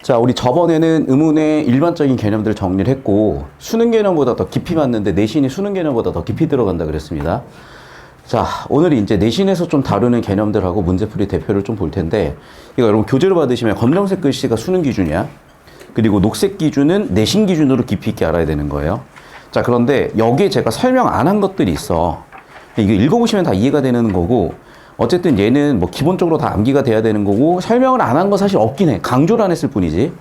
자, 우리 저번에는 의문의 일반적인 개념들 정리를 했고 수능 개념보다 더 깊이 맞는데 내신이 수능 개념보다 더 깊이 들어간다 그랬습니다. 자, 오늘은 이제 내신에서 좀 다루는 개념들하고 문제풀이 대표를 좀 볼 텐데 이거 여러분 교재로 받으시면 검정색 글씨가 수능 기준이야. 그리고 녹색 기준은 내신 기준으로 깊이 있게 알아야 되는 거예요. 자, 그런데 여기에 제가 설명 안 한 것들이 있어. 이거 읽어보시면 다 이해가 되는 거고 어쨌든 얘는 뭐 기본적으로 다 암기가 돼야 되는 거고 설명을 안 한 거 사실 없긴 해. 강조를 안 했을 뿐이지.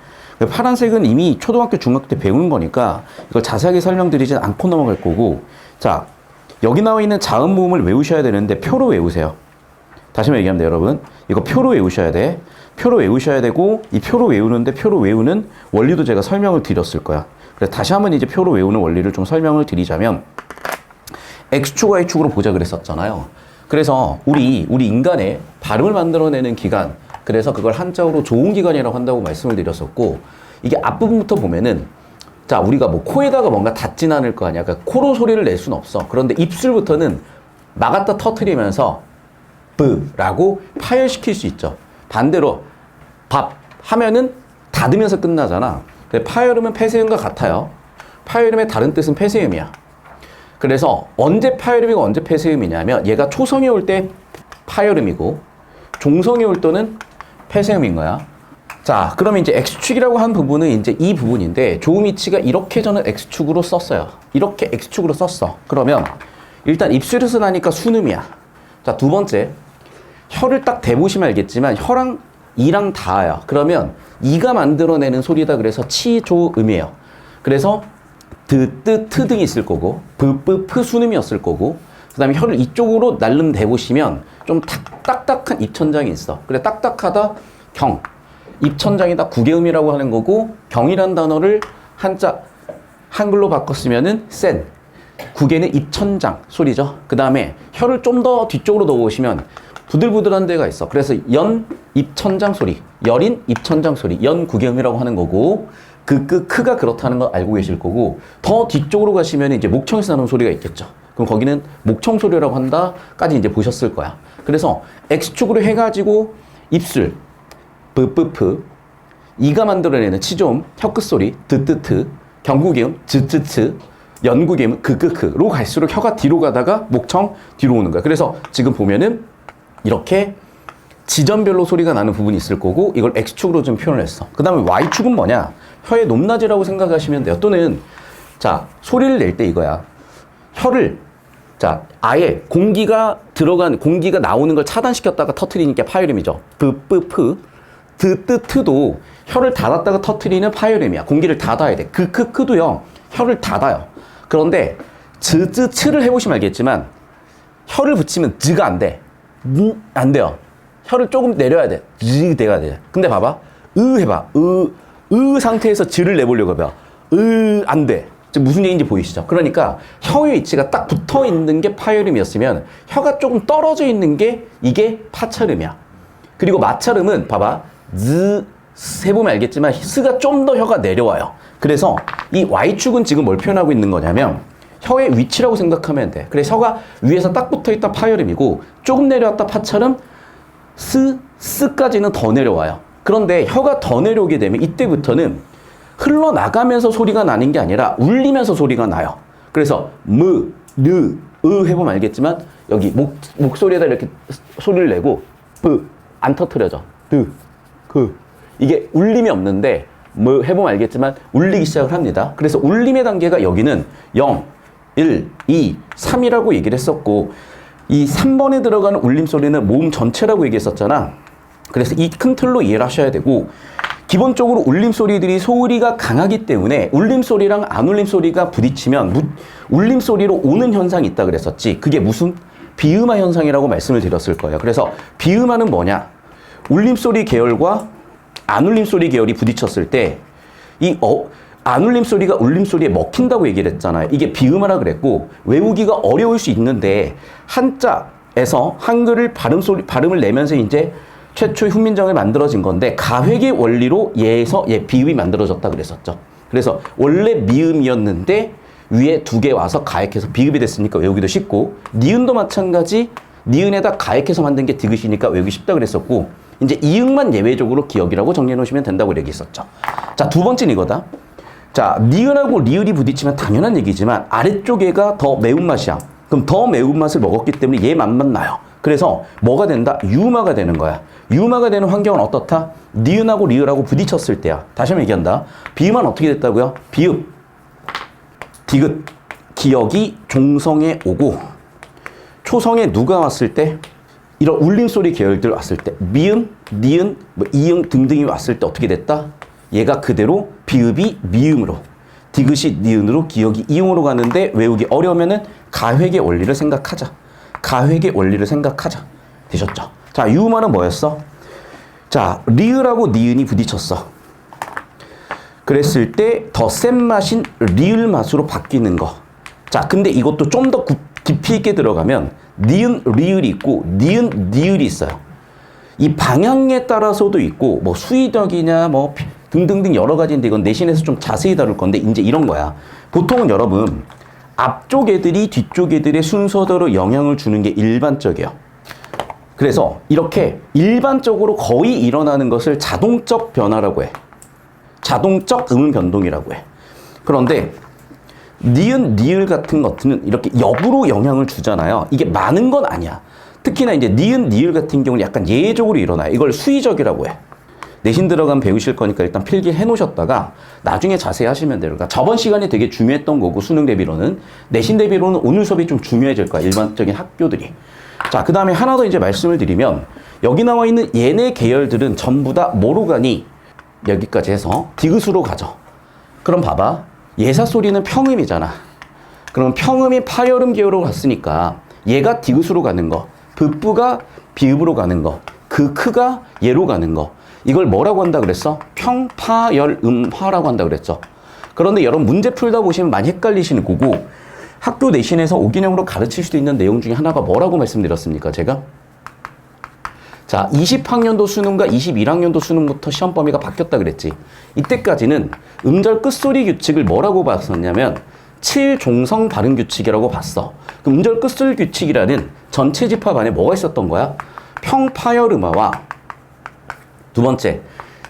파란색은 이미 초등학교, 중학교 때 배우는 거니까 이걸 자세하게 설명드리진 않고 넘어갈 거고. 자, 여기 나와 있는 자음 모음을 외우셔야 되는데 표로 외우세요. 다시 한번 얘기합니다, 여러분. 이거 표로 외우셔야 돼. 표로 외우셔야 되고 이 표로 외우는데 표로 외우는 원리도 제가 설명을 드렸을 거야. 그래서 다시 한번 이제 표로 외우는 원리를 좀 설명을 드리자면 X축, Y축으로 보자 그랬었잖아요. 그래서 우리 인간의 발음을 만들어내는 기관, 그래서 그걸 한자어로 좋은 기관이라고 한다고 말씀을 드렸었고, 이게 앞부분부터 보면은 자, 우리가 뭐 코에다가 뭔가 닿진 않을 거 아니야. 그러니까 코로 소리를 낼 수는 없어. 그런데 입술부터는 막았다 터트리면서 브라고 파열시킬 수 있죠. 반대로 밥 하면은 닫으면서 끝나잖아. 파열음은 폐쇄음과 같아요. 파열음의 다른 뜻은 폐쇄음이야. 그래서 언제 파열음이고 언제 폐쇄음이냐면 얘가 초성에 올 때 파열음이고 종성에 올 때는 폐쇄음인 거야. 자, 그러면 이제 X축이라고 한 부분은 이제 이 부분인데 조음이치가 이렇게 저는 X축으로 썼어요. 이렇게 X축으로 썼어. 그러면 일단 입술에서 나니까 순음이야. 자, 두 번째 혀를 딱 대보시면 알겠지만 혀랑 이랑 닿아요. 그러면 이가 만들어내는 소리다. 그래서 치조음이에요. 그래서 드, 뜨, 트 등이 있을 거고 브, 뿌, 프 순음이었을 거고 그 다음에 혀를 이쪽으로 날름 대보시면 좀 딱딱한 입천장이 있어. 그래 딱딱하다 경, 입천장이다 구개음이라고 하는 거고 경이란 단어를 한글로 바꿨으면은 센, 구개는 입천장 소리죠. 그 다음에 혀를 좀 더 뒤쪽으로 넣어보시면 부들부들한 데가 있어. 그래서 연, 입천장 소리, 열인, 입천장 소리, 연, 구개음이라고 하는 거고 크가 그렇다는 걸 알고 계실 거고 더 뒤쪽으로 가시면 이제 목청에서 나는 소리가 있겠죠. 그럼 거기는 목청 소리라고 한다까지 이제 보셨을 거야. 그래서 X축으로 해가지고 입술, 뿌뿌프, 이가 만들어내는 치조음, 혀끝 소리, 드뜨트, 경구개음, 즈트트, 연구개음, 크로 갈수록 혀가 뒤로 가다가 목청 뒤로 오는 거야. 그래서 지금 보면은 이렇게 지점별로 소리가 나는 부분이 있을 거고 이걸 X축으로 좀 표현을 했어. 그 다음에 Y축은 뭐냐? 혀의 높낮이라고 생각하시면 돼요. 또는 자, 소리를 낼 때 이거야. 혀를 자, 아예 공기가 나오는 걸 차단시켰다가 터트리니까 파열음이죠. 뿌뿌프, 드뜨트도 혀를 닫았다가 터트리는 파열음이야. 공기를 닫아야 돼. 크도요. 혀를 닫아요. 그런데 즈즈츠를 해보시면 알겠지만 혀를 붙이면 즈가 안 돼. 안 돼요. 혀를 조금 내려야 돼. 즈 돼야 돼. 근데 봐봐. 해봐. 상태에서 즈를 내보려고 해봐. 안 돼. 지금 무슨 얘기인지 보이시죠? 그러니까 혀의 위치가 딱 붙어 있는 게 파열음이었으면 혀가 조금 떨어져 있는 게 이게 파찰음이야. 그리고 마찰음은 봐봐. 해보면 알겠지만 스가 좀 더 혀가 내려와요. 그래서 이 Y축은 지금 뭘 표현하고 있는 거냐면 혀의 위치라고 생각하면 돼. 그래서 혀가 위에서 딱 붙어 있다 파열음이고 조금 내려왔다 파찰음, 스까지는 더 내려와요. 그런데 혀가 더 내려오게 되면 이때부터는 흘러나가면서 소리가 나는 게 아니라 울리면서 소리가 나요. 그래서 해보면 알겠지만 여기 목소리에다 이렇게 소리를 내고 안 터트려져. 이게 울림이 없는데 해보면 알겠지만 울리기 시작을 합니다. 그래서 울림의 단계가 여기는 0, 1, 2, 3이라고 얘기를 했었고 이 3번에 들어가는 울림소리는 모음 전체라고 얘기했었잖아. 그래서 이 큰 틀로 이해를 하셔야 되고 기본적으로 울림소리들이 소리가 강하기 때문에 울림소리랑 안 울림소리가 부딪히면 울림소리로 오는 현상이 있다 그랬었지. 그게 무슨 비음화 현상이라고 말씀을 드렸을 거예요. 그래서 비음화는 뭐냐? 울림소리 계열과 안 울림소리 계열이 부딪혔을 때 안 울림소리가 울림소리에 먹힌다고 얘기를 했잖아요. 이게 비음화라 그랬고 외우기가 어려울 수 있는데 한자에서 한글을 발음을 내면서 이제 최초의 훈민정음이 만들어진 건데 가획의 원리로 얘에서 비음이 만들어졌다 그랬었죠. 그래서 원래 미음이었는데 위에 두 개 와서 가획해서 비읍이 됐으니까 외우기도 쉽고 니은도 마찬가지 니은에다 가획해서 만든 게 디귿이니까 외우기 쉽다 그랬었고 이제 이응만 예외적으로 기억이라고 정리해 놓으시면 된다고 얘기했었죠. 자, 두 번째는 이거다. 자, 니은하고 리을이 부딪히면 당연한 얘기지만 아래쪽 애가 더 매운맛이야. 그럼 더 매운맛을 먹었기 때문에 얘 맛만 나요. 그래서 뭐가 된다? 유마가 되는 거야. 유마가 되는 환경은 어떻다? 니은하고 리을하고 부딪혔을 때야. 다시 한번 얘기한다. 비음은 어떻게 됐다고요? 비읍, 디귿, 기역이 종성에 오고 초성에 누가 왔을 때? 이런 울림소리 계열들 왔을 때 미음, 니은, 뭐 이응 등등이 왔을 때 어떻게 됐다? 얘가 그대로 비읍이 미음으로, 디귿이 니은으로, 기역이 이응으로 가는데 외우기 어려우면은 가획의 원리를 생각하자. 가획의 원리를 생각하자. 되셨죠? 자, 유마는 뭐였어? 자, 리을하고 니은이 부딪혔어. 그랬을 때 더 센 맛인 리을 맛으로 바뀌는 거. 자, 근데 이것도 좀 더 깊이 있게 들어가면 니은 리을이 있고 니은 니을이 있어요. 이 방향에 따라서도 있고 뭐 수의덕이냐 뭐 등등등 여러 가지인데 이건 내신에서 좀 자세히 다룰 건데 이제 이런 거야. 보통은 여러분 앞쪽 애들이 뒤쪽 애들의 순서대로 영향을 주는 게 일반적이에요. 그래서 이렇게 일반적으로 거의 일어나는 것을 자동적 변화라고 해. 자동적 음운 변동이라고 해. 그런데 니은, 니을 같은 것들은 이렇게 역으로 영향을 주잖아요. 이게 많은 건 아니야. 특히나 이제 니은, 니을 같은 경우는 약간 예외적으로 일어나요. 이걸 수의적이라고 해. 내신 들어가면 배우실 거니까 일단 필기해 놓으셨다가 나중에 자세히 하시면 돼요. 그러니까 저번 시간이 되게 중요했던 거고 수능 대비로는 내신 대비로는 오늘 수업이 좀 중요해질 거야. 일반적인 학교들이. 자, 그 다음에 하나 더 이제 말씀을 드리면 여기 나와 있는 얘네 계열들은 전부 다 뭐로 가니? 여기까지 해서 디귿으로 가죠. 그럼 봐봐. 예사 소리는 평음이잖아. 그럼 평음이 파열음 계열로 갔으니까 얘가 디귿으로 가는 거, 붓부가 비읍으로 가는 거, 그 크가 얘로 가는 거. 이걸 뭐라고 한다 그랬어? 평파열음화라고 한다 그랬죠. 그런데 여러분 문제 풀다 보시면 많이 헷갈리시는 거고 학교 내신에서 오기형으로 가르칠 수도 있는 내용 중에 하나가 뭐라고 말씀드렸습니까? 제가? 자, 20학년도 수능과 21학년도 수능부터 시험 범위가 바뀌었다 그랬지. 이때까지는 음절 끝소리 규칙을 뭐라고 봤었냐면 7종성 발음 규칙이라고 봤어. 그럼 음절 끝소리 규칙이라는 전체 집합 안에 뭐가 있었던 거야? 평파열음화와 두 번째,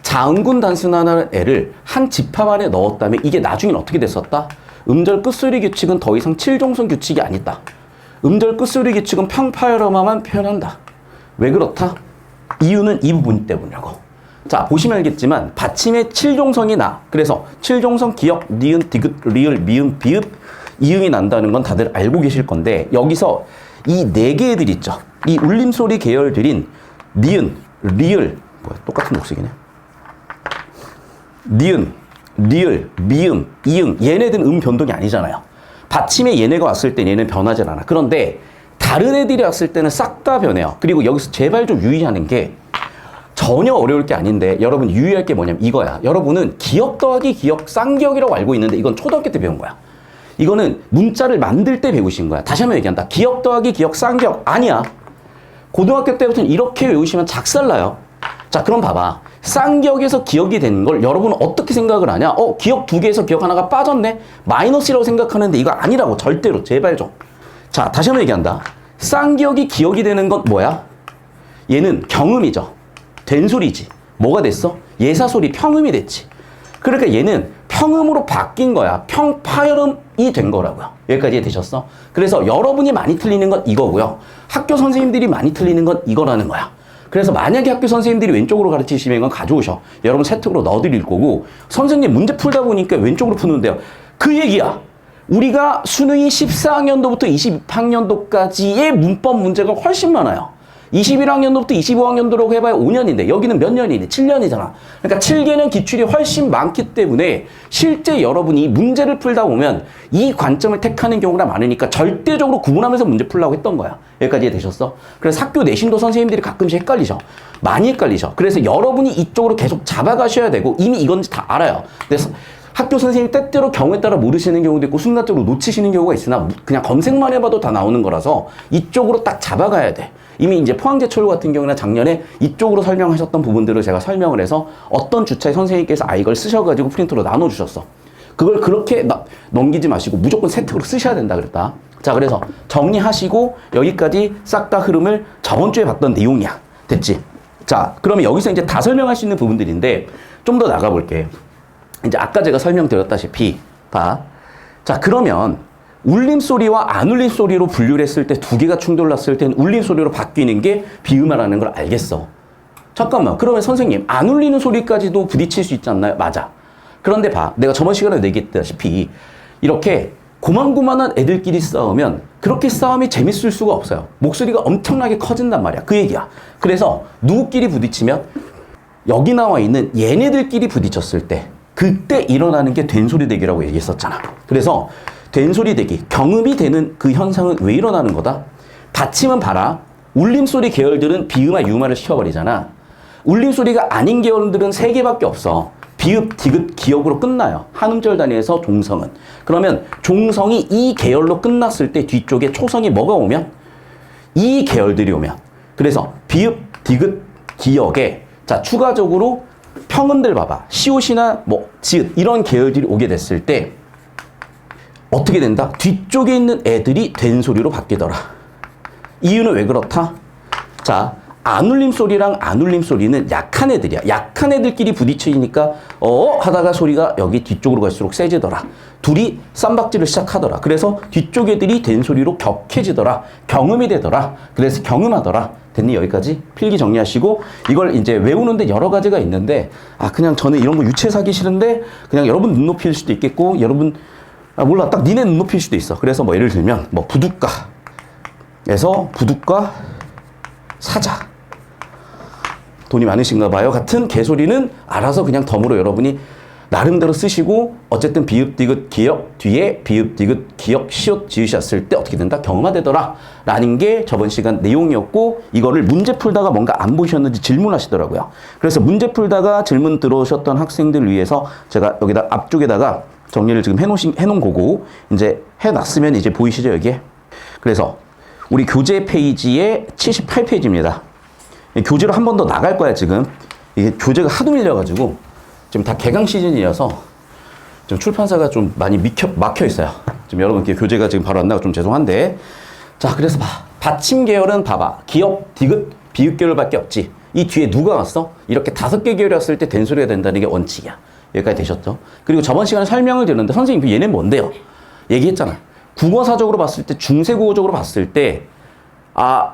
자음군 단순하는 애를 한 집합 안에 넣었다면 이게 나중엔 어떻게 됐었다? 음절 끝소리 규칙은 더 이상 7종성 규칙이 아니다. 음절 끝소리 규칙은 평파열음화만 표현한다. 왜 그렇다? 이유는 이 부분 때문이라고. 자, 보시면 알겠지만 받침에 7종성이 나. 그래서 7종성 기역, 니은, 디귿, 리을, 미음, 비읍, 이응이 난다는 건 다들 알고 계실 건데 여기서 이 네 개의 애들 있죠. 이 울림소리 계열들인 니은, 리을, 뭐야, 똑같은 녹색이네. 니은, 리을, 미음, 이응, 얘네들은 변동이 아니잖아요. 받침에 얘네가 왔을 때 얘는 변하진 않아. 그런데 다른 애들이 왔을 때는 싹 다 변해요. 그리고 여기서 제발 좀 유의하는 게 전혀 어려울 게 아닌데 여러분 유의할 게 뭐냐면 이거야. 여러분은 기역 더하기 기역 쌍기역이라고 알고 있는데 이건 초등학교 때 배운 거야. 이거는 문자를 만들 때 배우신 거야. 다시 한번 얘기한다. 기역 더하기 기역 쌍기역 아니야. 고등학교 때부터는 이렇게 외우시면 작살나요. 자, 그럼 봐봐. 쌍기역에서 기역이 된 걸 여러분은 어떻게 생각을 하냐? 기역 두 개에서 기역 하나가 빠졌네? 마이너스라고 생각하는데 이거 아니라고. 절대로. 제발 좀. 자, 다시 한번 얘기한다. 쌍기역이 기역이 되는 건 뭐야? 얘는 경음이죠. 된 소리지. 뭐가 됐어? 예사소리 평음이 됐지. 그러니까 얘는 평음으로 바뀐 거야. 평파열음이 된 거라고요. 여기까지 되셨어? 그래서 여러분이 많이 틀리는 건 이거고요. 학교 선생님들이 많이 틀리는 건 이거라는 거야. 그래서 만약에 학교 선생님들이 왼쪽으로 가르치시면 이건 가져오셔. 여러분 세특으로 넣어드릴 거고 선생님 문제 풀다 보니까 왼쪽으로 푸는데요. 그 얘기야. 우리가 수능이 14학년도부터 20학년도까지의 문법 문제가 훨씬 많아요. 21학년도부터 25학년도라고 해봐야 5년인데 여기는 몇 년이니? 7년이잖아. 그러니까 7개는 기출이 훨씬 많기 때문에 실제 여러분이 문제를 풀다 보면 이 관점을 택하는 경우가 많으니까 절대적으로 구분하면서 문제 풀라고 했던 거야. 여기까지 되셨어? 그래서 학교 내신도 선생님들이 가끔씩 헷갈리셔. 많이 헷갈리셔. 그래서 여러분이 이쪽으로 계속 잡아가셔야 되고 이미 이건지 다 알아요. 그래서 학교 선생님이 때때로 경우에 따라 모르시는 경우도 있고 순간적으로 놓치시는 경우가 있으나 그냥 검색만 해봐도 다 나오는 거라서 이쪽으로 딱 잡아가야 돼. 이미 이제 포항제철로 같은 경우나 작년에 이쪽으로 설명하셨던 부분들을 제가 설명을 해서 어떤 주차의 선생님께서 이걸 쓰셔가지고 프린터로 나눠주셨어. 그걸 그렇게 넘기지 마시고 무조건 세트로 쓰셔야 된다 그랬다. 자, 그래서 정리하시고 여기까지 싹 다 흐름을 저번 주에 봤던 내용이야. 됐지? 자, 그러면 여기서 이제 다 설명할 수 있는 부분들인데 좀 더 나가볼게. 이제 아까 제가 설명드렸다시피 봐. 자, 그러면 울림소리와 안 울림소리로 분류를 했을 때 두 개가 충돌났을 땐 울림소리로 바뀌는 게 비음화라는 걸 알겠어. 잠깐만, 그러면 선생님 안 울리는 소리까지도 부딪힐 수 있지 않나요? 맞아. 그런데 봐, 내가 저번 시간에 얘기했다시피 이렇게 고만고만한 애들끼리 싸우면 그렇게 싸움이 재밌을 수가 없어요. 목소리가 엄청나게 커진단 말이야. 그 얘기야. 그래서 누구끼리 부딪히면 여기 나와 있는 얘네들끼리 부딪혔을 때 그때 일어나는 게 된소리대기라고 얘기했었잖아. 그래서 된소리대기, 경음이 되는 그 현상은 왜 일어나는 거다? 받침은 봐라. 울림소리 계열들은 비음화, 유음화를 시켜버리잖아. 울림소리가 아닌 계열들은 세 개밖에 없어. 비읍, 디귿, 기역으로 끝나요. 한 음절 단위에서 종성은. 그러면 종성이 이 계열로 끝났을 때 뒤쪽에 초성이 뭐가 오면? 이 계열들이 오면. 그래서 비읍, 디귿, 기역에 자 추가적으로 평음들 봐봐. 시옷이나 뭐 지읒 이런 계열들이 오게 됐을 때 어떻게 된다? 뒤쪽에 있는 애들이 된소리로 바뀌더라. 이유는 왜 그렇다? 자, 안 울림 소리랑 안 울림 소리는 약한 애들이야. 약한 애들끼리 부딪히니까 하다가 소리가 여기 뒤쪽으로 갈수록 세지더라. 둘이 쌈박질을 시작하더라. 그래서 뒤쪽 애들이 된 소리로 격해지더라. 경음이 되더라. 그래서 경음하더라. 됐니? 여기까지 필기 정리하시고 이걸 이제 외우는데 여러 가지가 있는데 그냥 저는 이런 거 유치해서 하기 싫은데 그냥 여러분 눈높이일 수도 있겠고 여러분 몰라 딱 니네 눈높이일 수도 있어. 그래서 뭐 예를 들면 뭐 부둣가에서 부둣가 사자 돈이 많으신가 봐요 같은 개소리는 알아서 그냥 덤으로 여러분이 나름대로 쓰시고 어쨌든 비읍, 디귿, 기역 뒤에 비읍, 디귿, 기역, 시옷 지으셨을 때 어떻게 된다? 경음화되더라 라는 게 저번 시간 내용이었고 이거를 문제 풀다가 뭔가 안 보셨는지 질문하시더라고요. 그래서 문제 풀다가 질문 들어오셨던 학생들을 위해서 제가 여기다 앞쪽에다가 정리를 지금 해놓은 거고 이제 해놨으면 이제 보이시죠 여기에? 그래서 우리 교재 페이지에 78페이지입니다. 교재로 한 번 더 나갈 거야 지금. 이게 교재가 하도 밀려가지고 지금 다 개강 시즌이어서 좀 출판사가 좀 많이 막혀 있어요. 지금 여러분께 교재가 지금 바로 안 나가 좀 죄송한데. 자, 그래서 봐. 받침 계열은 봐봐. 기역, 디귿, 비읍 계열밖에 없지. 이 뒤에 누가 왔어? 이렇게 5개 계열이었을 때 된소리가 된다는 게 원칙이야. 여기까지 되셨죠? 그리고 저번 시간에 설명을 드렸는데 선생님 얘는 뭔데요? 얘기했잖아. 국어사적으로 봤을 때 중세국어적으로 봤을 때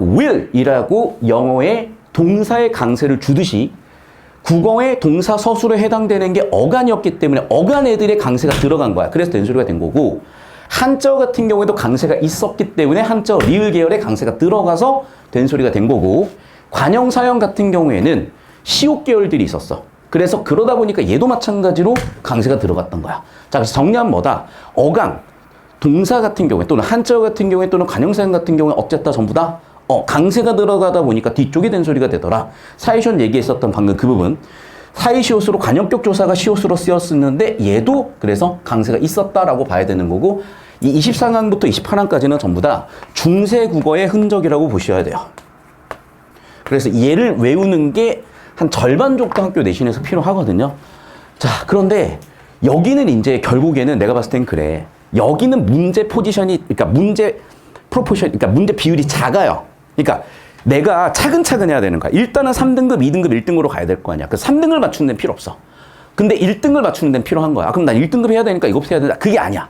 will이라고 영어의 동사의 강세를 주듯이 국어의 동사 서술에 해당되는 게 어간이었기 때문에 어간 애들의 강세가 들어간 거야. 그래서 된소리가 된 거고 한자어 같은 경우에도 강세가 있었기 때문에 한자어 리을 계열의 강세가 들어가서 된소리가 된 거고 관형사형 같은 경우에는 시옷 계열들이 있었어. 그래서 그러다 보니까 얘도 마찬가지로 강세가 들어갔던 거야. 자, 그래서 정리하면 뭐다? 어강, 동사 같은 경우에 또는 한자어 같은 경우에 또는 관형사형 같은 경우에 어쨌다 전부 다 강세가 들어가다 보니까 뒤쪽에 된 소리가 되더라. 사이시옷 얘기했었던 방금 그 부분. 사이시옷으로 관형격 조사가 시옷으로 쓰였었는데 얘도 그래서 강세가 있었다라고 봐야 되는 거고 이 24강부터 28강까지는 전부 다 중세 국어의 흔적이라고 보셔야 돼요. 그래서 얘를 외우는 게 한 절반 정도 학교 내신에서 필요하거든요. 자, 그런데 여기는 이제 결국에는 내가 봤을 땐 그래. 여기는 문제 포지션이, 그러니까 문제 프로포션, 그러니까 문제 비율이 작아요. 그러니까 내가 차근차근 해야 되는 거야. 일단은 3등급, 2등급, 1등급으로 가야 될 거 아니야. 그 3등급을 맞추는 데는 필요 없어. 근데 1등급을 맞추는 데는 필요한 거야. 그럼 난 1등급 해야 되니까 이거부터 해야 된다. 그게 아니야.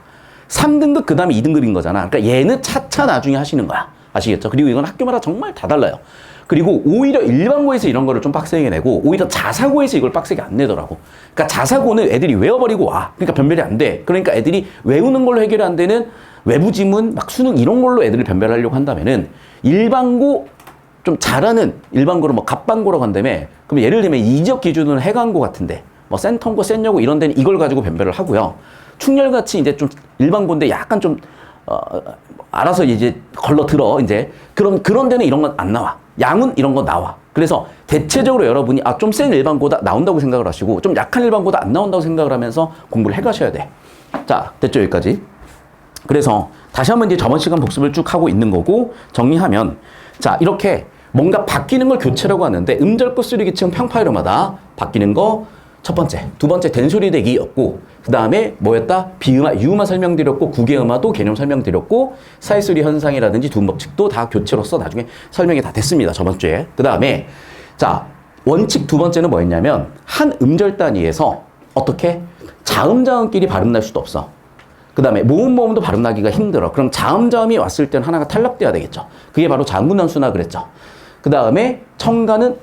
3등급 그 다음에 2등급인 거잖아. 그러니까 얘는 차차 나중에 하시는 거야. 아시겠죠? 그리고 이건 학교마다 정말 다 달라요. 그리고 오히려 일반고에서 이런 거를 좀 빡세게 내고 오히려 자사고에서 이걸 빡세게 안 내더라고. 그러니까 자사고는 애들이 외워버리고 와. 그러니까 변별이 안 돼. 그러니까 애들이 외우는 걸로 해결이 안 되는 외부 지문, 막 수능 이런 걸로 애들을 변별하려고 한다면은 일반고 좀 잘하는 일반고로 뭐 갑반고라고 한다며 그럼 예를 들면 이 지역 기준으로는 해관고 같은데 뭐 센텀고 센여고 이런 데는 이걸 가지고 변별을 하고요. 충렬같이 이제 좀 일반고인데 약간 좀 알아서 이제 걸러 들어 이제 그런 데는 이런 건 안 나와. 양은 이런 거 나와. 그래서 대체적으로 여러분이 좀 센 일반고다 나온다고 생각을 하시고 좀 약한 일반고다 안 나온다고 생각을 하면서 공부를 해가셔야 돼. 자, 됐죠 여기까지. 그래서 다시 한번 이제 저번 시간 복습을 쭉 하고 있는 거고 정리하면 자 이렇게 뭔가 바뀌는 걸 교체라고 하는데 음절구 쓰리 기침 평파이로마다 바뀌는 거 첫 번째, 두 번째 된소리 대기였고 그 다음에 뭐였다? 비음화, 유음화 설명드렸고 구개음화도 개념 설명드렸고 사이소리 현상이라든지 두음 법칙도 다 교체로서 나중에 설명이 다 됐습니다. 저번 주에. 그 다음에 자 원칙 두 번째는 뭐였냐면 한 음절 단위에서 어떻게 자음자음끼리 발음 날 수도 없어. 그 다음에 모음모음도 발음 나기가 힘들어. 그럼 자음자음이 왔을 때는 하나가 탈락돼야 되겠죠. 그게 바로 자음군단수나 그랬죠. 그 다음에 청가는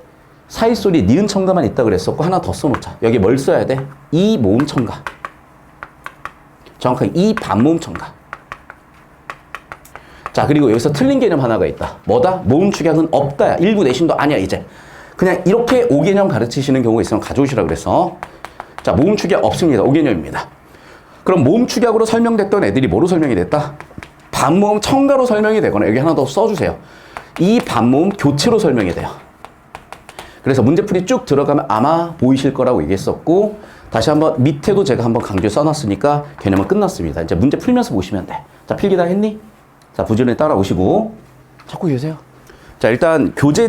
사이소리 니은 청가만 있다 그랬었고 하나 더 써놓자. 여기 뭘 써야 돼? 이 모음 청가. 정확하게 이 반모음 청가. 자, 그리고 여기서 틀린 개념 하나가 있다. 뭐다? 모음 축약은 없다야. 일부 내신도 아니야 이제. 그냥 이렇게 5개념 가르치시는 경우가 있으면 가져오시라 그랬어. 자, 모음 축약 없습니다. 5개념입니다. 그럼 모음 축약으로 설명됐던 애들이 뭐로 설명이 됐다? 반모음 청가로 설명이 되거나 여기 하나 더 써주세요. 이 반모음 교체로 설명이 돼요. 그래서 문제풀이 쭉 들어가면 아마 보이실 거라고 얘기했었고 다시 한번 밑에도 제가 한번 강조해 써놨으니까 개념은 끝났습니다. 이제 문제 풀면서 보시면 돼. 자, 필기 다 했니? 자, 부지런히 따라오시고 자꾸 계세요. 자, 일단 교재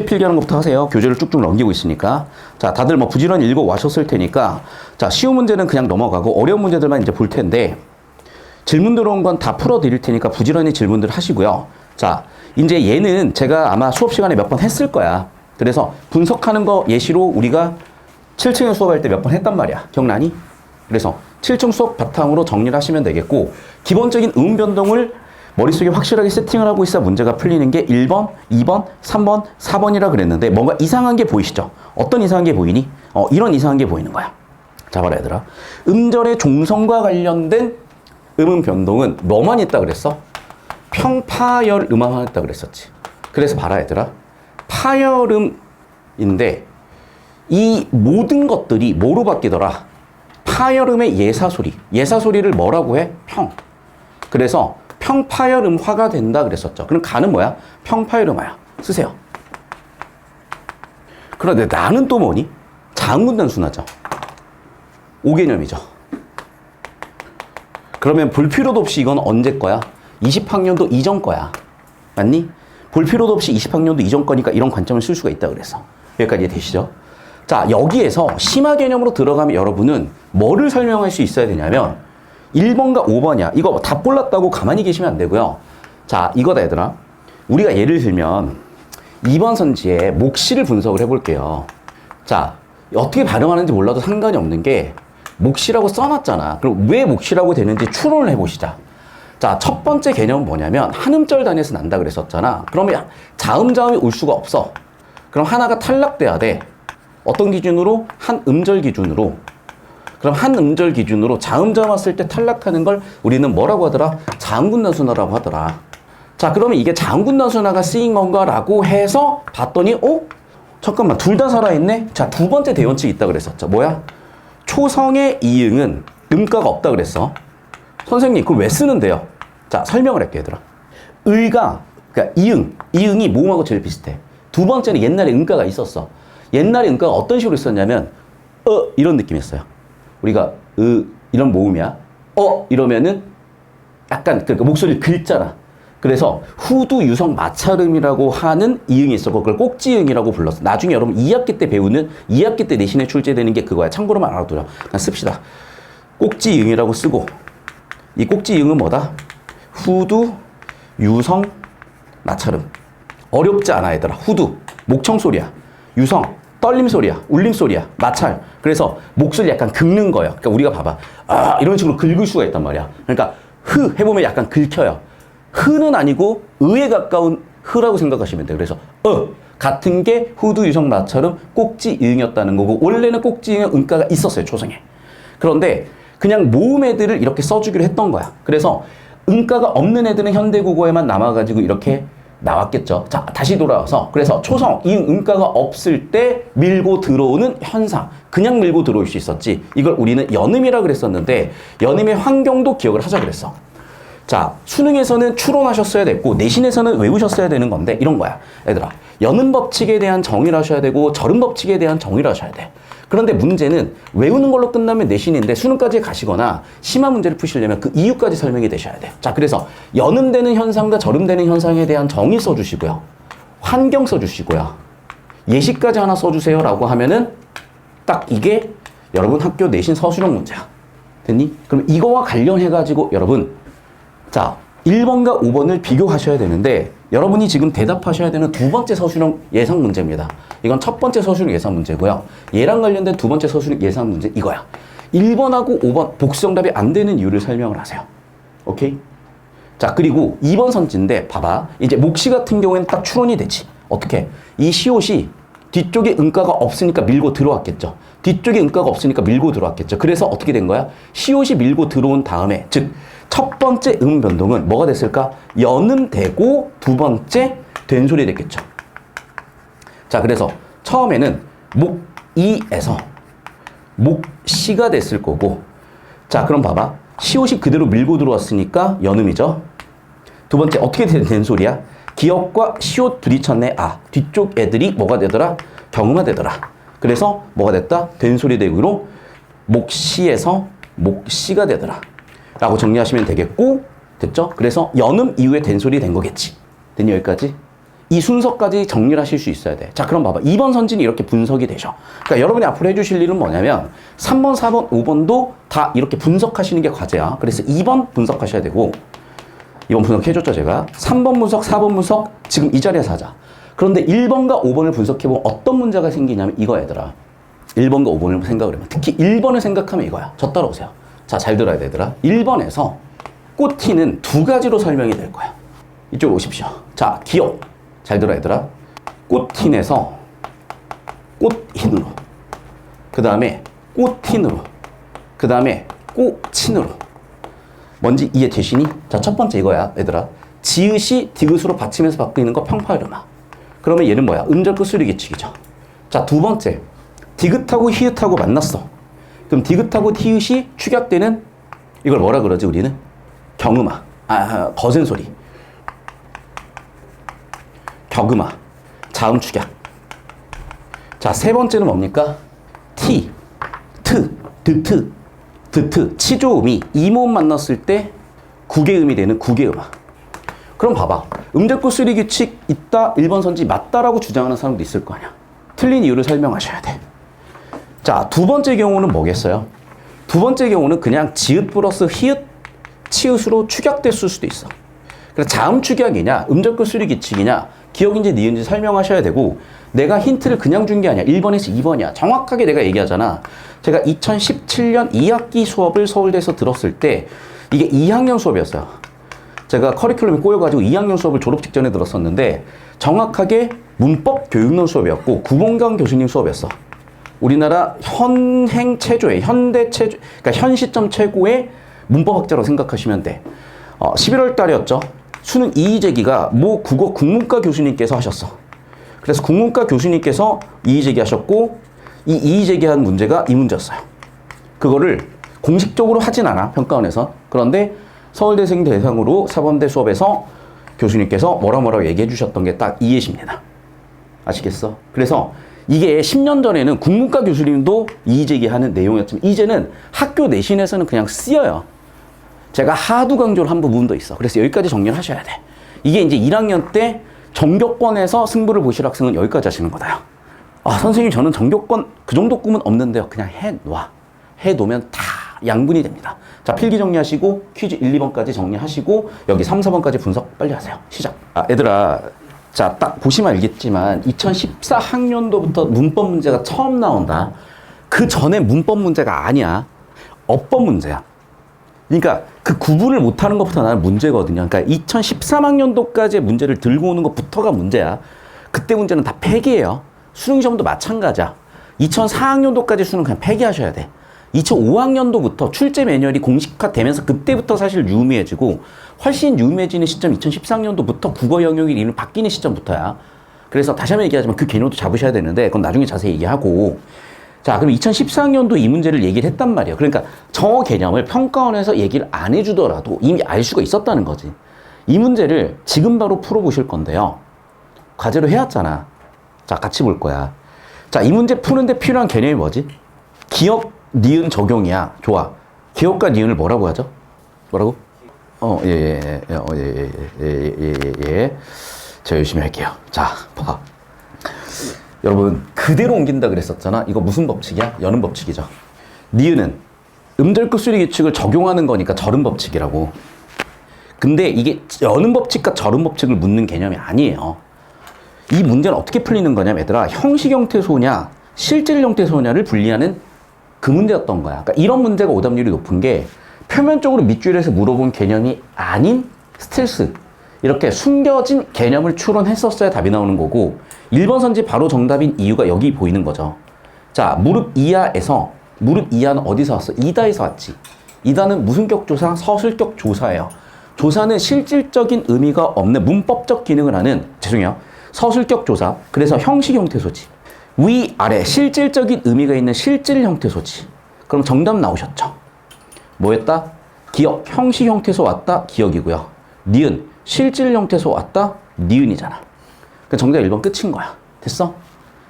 필기하는 것부터 하세요. 교재를 쭉쭉 넘기고 있으니까. 자, 다들 뭐 부지런히 읽어 와셨을 테니까 자, 쉬운 문제는 그냥 넘어가고 어려운 문제들만 이제 볼 텐데 질문 들어온 건 다 풀어드릴 테니까 부지런히 질문들 하시고요. 자, 이제 얘는 제가 아마 수업 시간에 몇 번 했을 거야. 그래서 분석하는 거 예시로 우리가 7층에 수업할 때 몇 번 했단 말이야. 기억나니? 그래서 7층 수업 바탕으로 정리를 하시면 되겠고 기본적인 음 변동을 머릿속에 확실하게 세팅을 하고 있어야 문제가 풀리는 게 1번, 2번, 3번, 4번이라 그랬는데 뭔가 이상한 게 보이시죠? 어떤 이상한 게 보이니? 이런 이상한 게 보이는 거야. 자, 봐라 얘들아. 음절의 종성과 관련된 음음 변동은 뭐만 있다 그랬어? 평파열 음만 있다 그랬었지. 그래서 봐라 얘들아. 파열음인데 이 모든 것들이 뭐로 바뀌더라? 파열음의 예사소리. 예사소리를 뭐라고 해? 평. 그래서 평파열음화가 된다 그랬었죠. 그럼 가는 뭐야? 평파열음화야. 쓰세요. 그런데 나는 또 뭐니? 자음군단순하죠. 5개념이죠. 그러면 볼 필요도 없이 이건 언제 거야? 20학년도 이전 거야. 맞니? 볼 필요도 없이 20학년도 이전 거니까 이런 관점을 쓸 수가 있다 그랬어. 여기까지 되시죠? 자, 여기에서 심화 개념으로 들어가면 여러분은 뭐를 설명할 수 있어야 되냐면 1번과 5번이야. 이거 다 몰랐다고 가만히 계시면 안 되고요. 자, 이거다 얘들아. 우리가 예를 들면 2번 선지에 목시를 분석을 해볼게요. 자, 어떻게 발음하는지 몰라도 상관이 없는 게 목시라고 써놨잖아. 그럼 왜 목시라고 되는지 추론을 해보시자. 자, 첫 번째 개념은 뭐냐면 한 음절 단위에서 난다 그랬었잖아. 그러면 자음자음이 올 수가 없어. 그럼 하나가 탈락돼야 돼. 어떤 기준으로? 한 음절 기준으로. 그럼 한 음절 기준으로 자음자음 왔을 때 탈락하는 걸 우리는 뭐라고 하더라? 자음군단순화라고 하더라. 자, 그러면 이게 자음군단순화가 쓰인 건가라고 해서 봤더니 잠깐만, 둘 다 살아있네? 자, 두 번째 대원칙이 있다 그랬었죠. 뭐야? 초성의 이응은 음가가 없다 그랬어. 선생님, 그걸 왜 쓰는데요? 자, 설명을 할게, 얘들아. 의가, 그러니까 이응이 모음하고 제일 비슷해. 두 번째는 옛날에 음가가 있었어. 옛날에 음가가 어떤 식으로 있었냐면, 이런 느낌이었어요. 우리가, 이런 모음이야. 이러면은, 약간, 그러니까 목소리를 긁잖아. 그래서, 후두, 유성, 마찰음이라고 하는 이응이 있었고, 그걸 꼭지응이라고 불렀어. 나중에 여러분 2학기 때 배우는, 2학기 때 내신에 출제되는 게 그거야. 참고로만 알아두라. 그냥 씁시다. 꼭지응이라고 쓰고, 이 꼭지응은 뭐다? 후두, 유성, 마찰음. 어렵지 않아, 얘들아. 후두, 목청소리야. 유성, 떨림소리야. 울림소리야. 마찰. 그래서 목소리 약간 긁는 거예요. 그러니까 우리가 봐봐. 이런 식으로 긁을 수가 있단 말이야. 그러니까 해보면 약간 긁혀요. 흐는 아니고 의에 가까운 흐라고 생각하시면 돼요. 그래서 같은 게 후두, 유성, 마찰음, 꼭지응이었다는 거고 원래는 꼭지응은 음가가 있었어요. 초성에. 그런데 그냥 모음 애들을 이렇게 써주기로 했던 거야. 그래서 음가가 없는 애들은 현대국어에만 남아가지고 이렇게 나왔겠죠. 자, 다시 돌아와서 그래서 초성, 이응, 음가가 없을 때 밀고 들어오는 현상. 그냥 밀고 들어올 수 있었지. 이걸 우리는 연음이라 그랬었는데 연음의 환경도 기억을 하자 그랬어. 자, 수능에서는 추론하셨어야 됐고 내신에서는 외우셨어야 되는 건데 이런 거야. 얘들아, 연음 법칙에 대한 정의를 하셔야 되고 절음 법칙에 대한 정의를 하셔야 돼. 그런데 문제는 외우는 걸로 끝나면 내신인데 수능까지 가시거나 심화 문제를 푸시려면 그 이유까지 설명이 되셔야 돼요. 자, 그래서 연음되는 현상과 절음되는 현상에 대한 정의 써주시고요. 환경 써주시고요. 예시까지 하나 써주세요 라고 하면은 딱 이게 여러분 학교 내신 서술형 문제야. 됐니? 그럼 이거와 관련해가지고 여러분 자, 1번과 5번을 비교하셔야 되는데 여러분이 지금 대답하셔야 되는 두 번째 서술형 예상 문제입니다. 이건 첫 번째 서술형 예상 문제고요. 얘랑 관련된 두 번째 서술형 예상 문제 이거야. 1번하고 5번 복수정답이 안 되는 이유를 설명을 하세요. 오케이? 자, 그리고 2번 선지인데 봐봐. 이제 목시 같은 경우에는 딱 추론이 되지. 어떻게? 이 시옷이 뒤쪽에 음가가 없으니까 밀고 들어왔겠죠. 뒤쪽에 음가가 없으니까 밀고 들어왔겠죠. 그래서 어떻게 된 거야? 시옷이 밀고 들어온 다음에 즉 첫 번째 음 변동은 뭐가 됐을까? 연음 되고 두 번째 된소리 됐겠죠. 자, 그래서 처음에는 목이에서 목시가 됐을 거고, 자, 그럼 봐봐. 시옷이 그대로 밀고 들어왔으니까 연음이죠. 두 번째 어떻게 된 소리야? 기역과 시옷 부딪혔네. 아, 뒤쪽 애들이 뭐가 되더라? 경음화 되더라. 그래서 뭐가 됐다? 된소리 대구로 목시에서 목시가 되더라 라고 정리하시면 되겠고, 됐죠? 그래서 연음 이후에 된소리 된 거겠지. 됐니? 여기까지? 이 순서까지 정리를 하실 수 있어야 돼. 자, 그럼 봐봐. 2번 선진이 이렇게 분석이 되죠. 그러니까 여러분이 앞으로 해주실 일은 뭐냐면 3번, 4번, 5번도 다 이렇게 분석하시는 게 과제야. 그래서 2번 분석하셔야 되고, 2번 분석해줬죠, 제가. 3번 분석, 4번 분석 지금 이 자리에서 하자. 그런데 1번과 5번을 분석해보면 어떤 문제가 생기냐면 이거 얘들아. 1번과 5번을 생각을 해보면 특히 1번을 생각하면 이거야. 저 따라오세요. 자, 잘 들어야 돼, 얘들아. 1번에서 꽃티는 두 가지로 설명이 될 거야. 이쪽으로 오십시오. 자, 기억. 잘 들어야 얘들아. 꽃틴에서 꽃흰으로. 그 다음에 꽃틴으로. 그 다음에 꽃친으로. 뭔지 이해되시니? 자, 첫 번째 이거야, 얘들아. 지읒이 디귿으로 받치면서 바뀌는 거 평파열음화. 그러면 얘는 뭐야? 음절 끝소리 규칙이죠. 자, 두 번째. 디귿하고 히읗하고 만났어. 그럼 디귿하고 히읗이 축약되는 이걸 뭐라 그러지, 우리는? 경음화. 거센 소리. 격음화. 자음 축약. 자, 세 번째는 뭡니까? 티, 트, 드트, 드트, 치조음이 이모음 만났을 때 구개음이 되는 구개음화. 그럼 봐봐. 음절구 수리 규칙 있다, 1번 선지 맞다라고 주장하는 사람도 있을 거 아니야. 틀린 이유를 설명하셔야 돼. 자, 두 번째 경우는 뭐겠어요? 두 번째 경우는 그냥 지읒 플러스 히읗, 치읒으로 축약됐을 수도 있어. 그래서 자음 축약이냐, 음절구 수리 규칙이냐, 기억인지 니은지 설명하셔야 되고, 내가 힌트를 그냥 준 게 아니야. 1번에서 2번이야. 정확하게 내가 얘기하잖아. 제가 2017년 2학기 수업을 서울대에서 들었을 때 이게 2학년 수업이었어요. 제가 커리큘럼이 꼬여가지고 2학년 수업을 졸업 직전에 들었었는데 정확하게 문법 교육론 수업이었고 구봉강 교수님 수업이었어. 우리나라 현행 최조의, 현대 최조, 그러니까 현 시점 최고의 문법학자라고 생각하시면 돼. 11월 달이었죠. 수능 이의제기가 모 국어 국문과 교수님께서 하셨어. 그래서 국문과 교수님께서 이의제기 하셨고, 이 이의제기한 문제가 이 문제였어요. 그거를 공식적으로 하진 않아, 평가원에서. 그런데 서울대생 대상으로 사범대 수업에서 교수님께서 뭐라고 얘기해 주셨던 게 딱 이해십니다. 아시겠어? 그래서 이게 10년 전에는 국문과 교수님도 이의제기하는 내용이었지만 이제는 학교 내신에서는 그냥 쓰여요. 제가 하도 강조를 한 부분도 있어. 그래서 여기까지 정리를 하셔야 돼. 이게 이제 1학년 때 정교권에서 승부를 보실 학생은 여기까지 하시는 거다요. 선생님 저는 정교권 그 정도 꿈은 없는데요. 그냥 해놔. 해놓으면 다 양분이 됩니다. 자, 필기 정리하시고 퀴즈 1, 2번까지 정리하시고 여기 3, 4번까지 분석 빨리 하세요. 시작. 얘들아, 자, 딱 보시면 알겠지만 2014학년도부터 문법 문제가 처음 나온다. 그 전에 문법 문제가 아니야. 어법 문제야. 그러니까 그 구분을 못하는 것부터 나는 문제거든요. 그러니까 2013학년도까지의 문제를 들고 오는 것부터가 문제야. 그때 문제는 다 폐기예요. 수능시험도 마찬가지야. 2004학년도까지 수능 그냥 폐기하셔야 돼. 2005학년도부터 출제 매뉴얼이 공식화되면서 그때부터 사실 유의미해지고 훨씬 유의미해지는 시점 2014학년도부터 국어 영역이 이름 바뀌는 시점부터야. 그래서 다시 한번 얘기하지만 그 개념도 잡으셔야 되는데 그건 나중에 자세히 얘기하고. 자, 그럼 2014학년도 이 문제를 얘기를 했단 말이에요. 그러니까 저 개념을 평가원에서 얘기를 안 해주더라도 이미 알 수가 있었다는 거지. 이 문제를 지금 바로 풀어보실 건데요. 과제로 해왔잖아. 자, 같이 볼 거야. 자, 이 문제 푸는데 필요한 개념이 뭐지? 기억, 니은 적용이야. 좋아. 기억과 니은을 뭐라고 하죠? 뭐라고? 제가 열심히 할게요. 자, 봐. 여러분, 그대로 옮긴다 그랬었잖아. 이거 무슨 법칙이야? 연음 법칙이죠. 니은은 음절 끝소리 규칙을 적용하는 거니까 절음 법칙이라고. 근데 이게 여는 법칙과 저는 법칙을 묻는 개념이 아니에요. 이 문제는 어떻게 풀리는 거냐면 얘들아, 형식 형태 소냐 실질 형태 소냐를 분리하는 그 문제였던 거야. 그러니까 이런 문제가 오답률이 높은 게 표면적으로 밑줄에서 물어본 개념이 아닌 스텔스, 이렇게 숨겨진 개념을 추론했었어야 답이 나오는 거고, 1번 선지 바로 정답인 이유가 여기 보이는 거죠. 자, 무릎 이하에서, 무릎 이하는 어디서 왔어? 이다에서 왔지. 이다는 무슨 격 조사? 서술격 조사예요. 조사는 실질적인 의미가 없는 문법적 기능을 하는, 죄송해요, 서술격 조사. 그래서 형식 형태 소지. 위, 아래 실질적인 의미가 있는 실질 형태 소지. 그럼 정답 나오셨죠? 뭐였다? 기억, 형식 형태소 왔다, 기억이고요. 니은, 실질 형태소 왔다, 니은이잖아. 그러니까 정답 1번 끝인 거야. 됐어?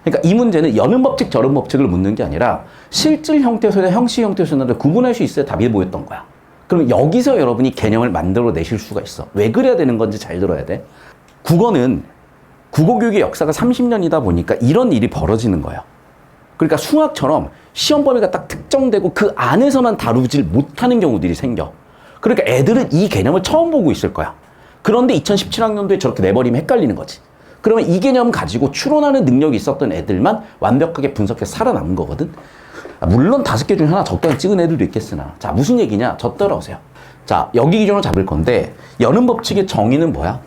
그러니까 이 문제는 여는 법칙, 저는 법칙을 묻는 게 아니라 실질 형태소나 형식 형태소를 구분할 수 있어야 답이 보였던 거야. 그럼 여기서 여러분이 개념을 만들어 내실 수가 있어. 왜 그래야 되는 건지 잘 들어야 돼. 국어는 국어교육의 역사가 30년이다 보니까 이런 일이 벌어지는 거예요. 그러니까 수학처럼 시험 범위가 딱 특정되고 그 안에서만 다루질 못하는 경우들이 생겨. 그러니까 애들은 이 개념을 처음 보고 있을 거야. 그런데 2017학년도에 저렇게 내버리면 헷갈리는 거지. 그러면 이 개념 가지고 추론하는 능력이 있었던 애들만 완벽하게 분석해서 살아남은 거거든. 물론 5개 중에 하나 적당히 찍은 애들도 있겠으나. 자, 무슨 얘기냐? 저 따라오세요. 자, 여기 기준으로 잡을 건데 여는 법칙의 정의는 뭐야?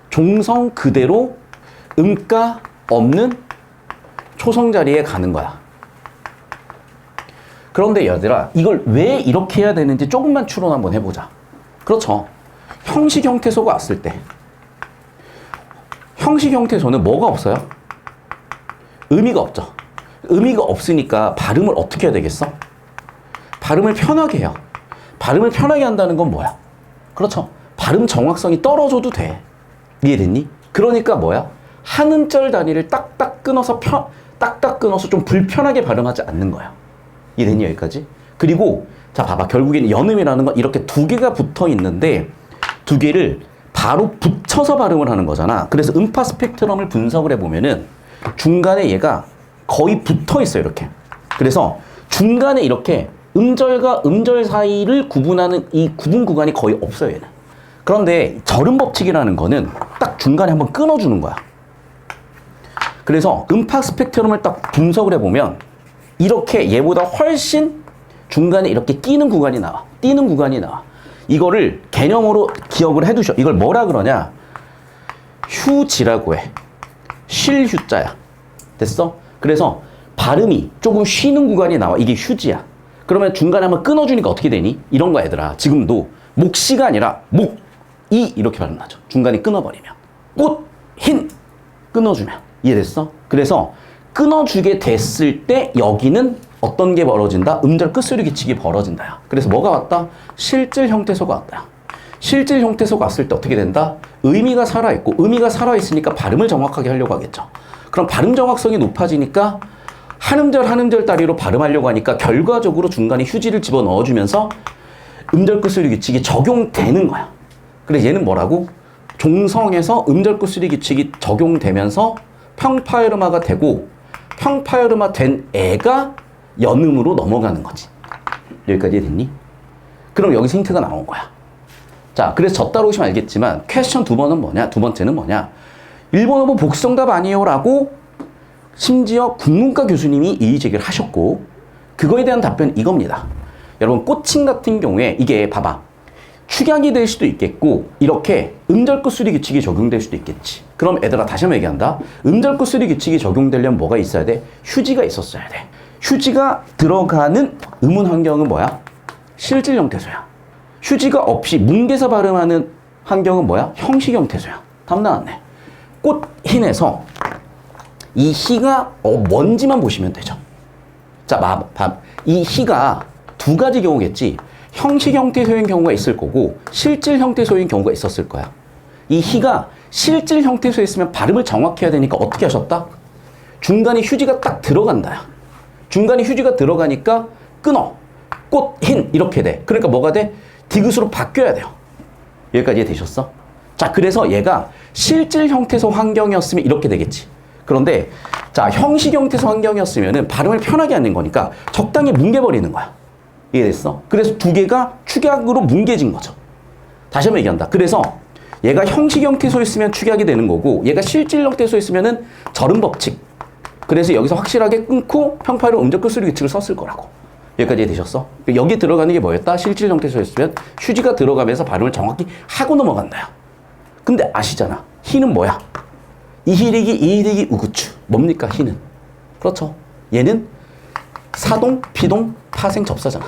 종성 그대로 음가 없는 초성 자리에 가는 거야. 그런데 얘들아, 이걸 왜 이렇게 해야 되는지 조금만 추론 한번 해보자. 그렇죠. 형식 형태소가 왔을 때 형식 형태소는 뭐가 없어요? 의미가 없죠. 의미가 없으니까 발음을 어떻게 해야 되겠어? 발음을 편하게 해요. 발음을 편하게 한다는 건 뭐야? 그렇죠. 발음 정확성이 떨어져도 돼. 이해됐니? 그러니까 뭐야? 한 음절 단위를 딱딱 끊어서 딱딱 끊어서 좀 불편하게 발음하지 않는 거야. 이해됐니? 여기까지? 그리고 자, 봐봐. 결국에는 연음이라는 건 이렇게 두 개가 붙어 있는데 두 개를 바로 붙여서 발음을 하는 거잖아. 그래서 음파 스펙트럼을 분석을 해보면은 중간에 얘가 거의 붙어 있어요. 이렇게. 그래서 중간에 이렇게 음절과 음절 사이를 구분하는 이 구분 구간이 거의 없어요. 얘는. 그런데 절음 법칙이라는 거는 딱 중간에 한번 끊어주는 거야. 그래서 음파 스펙트럼을 딱 분석을 해보면 이렇게 얘보다 훨씬 중간에 이렇게 끼는 구간이 나와. 띄는 구간이 나와. 이거를 개념으로 기억을 해두셔. 이걸 뭐라 그러냐? 휴지라고 해. 쉴 휴자야. 됐어? 그래서 발음이 조금 쉬는 구간이 나와. 이게 휴지야. 그러면 중간에 한번 끊어주니까 어떻게 되니? 이런 거 얘들아. 지금도 목시가 아니라 목, 이 이렇게 발음나죠. 중간에 끊어버리면. 꽃, 흰 끊어주면. 이해됐어? 그래서 끊어주게 됐을 때 여기는 어떤 게 벌어진다? 음절 끝소리 규칙이 벌어진다. 그래서 뭐가 왔다? 실질 형태소가 왔다. 실질 형태소가 왔을 때 어떻게 된다? 의미가 살아있고, 의미가 살아있으니까 발음을 정확하게 하려고 하겠죠. 그럼 발음 정확성이 높아지니까 한 음절 한 음절 따리로 발음하려고 하니까 결과적으로 중간에 휴지를 집어넣어주면서 음절 끝소리 규칙이 적용되는 거야. 그래서 얘는 뭐라고? 종성에서 음절 끝소리 규칙이 적용되면서 평파열음화가 되고, 평파열음화 된 애가 연음으로 넘어가는 거지. 여기까지 됐니? 그럼 여기서 힌트가 나온 거야. 자, 그래서 저 따라오시면 알겠지만 퀘스천 두 번째는 뭐냐? 1번 5번 복수정답 아니에요 라고 심지어 국문과 교수님이 이의제기를 하셨고, 그거에 대한 답변은 이겁니다. 여러분, 꽃칭 같은 경우에 이게 봐봐. 축약이 될 수도 있겠고 이렇게 음절 끝소리 규칙이 적용될 수도 있겠지. 그럼 얘들아, 다시 한번 얘기한다. 음절 끝소리 규칙이 적용되려면 뭐가 있어야 돼? 휴지가 있었어야 돼. 휴지가 들어가는 음운 환경은 뭐야? 실질 형태소야. 휴지가 없이 뭉개서 발음하는 환경은 뭐야? 형식 형태소야. 답 나왔네. 꽃 흰에서 이 희가 뭔지만 보시면 되죠. 자, 이 희가 두 가지 경우겠지. 형식 형태소인 경우가 있을 거고 실질 형태소인 경우가 있었을 거야. 이 희가 실질 형태소였으면 발음을 정확히 해야 되니까 어떻게 하셨다? 중간에 휴지가 딱 들어간다. 중간에 휴지가 들어가니까 끊어. 꽃, 흰 이렇게 돼. 그러니까 뭐가 돼? 디귿으로 바뀌어야 돼요. 여기까지 되셨어? 자, 그래서 얘가 실질 형태소 환경이었으면 이렇게 되겠지. 그런데 자, 형식 형태소 환경이었으면 발음을 편하게 하는 거니까 적당히 뭉개버리는 거야. 이해됐어? 그래서 두 개가 축약으로 뭉개진 거죠. 다시 한번 얘기한다. 그래서 얘가 형식 형태소였으면 축약이 되는 거고 얘가 실질 형태소였으면은 절음 법칙. 그래서 여기서 확실하게 끊고 평파로 음절 끝소리 규칙을 썼을 거라고. 여기까지 되셨어? 여기 들어가는 게 뭐였다? 실질 형태소였으면 휴지가 들어가면서 발음을 정확히 하고 넘어간다요. 근데 아시잖아. 희는 뭐야? 이희리기 이희리기 우구추. 뭡니까 희는? 그렇죠. 얘는 사동 피동 파생 접사잖아.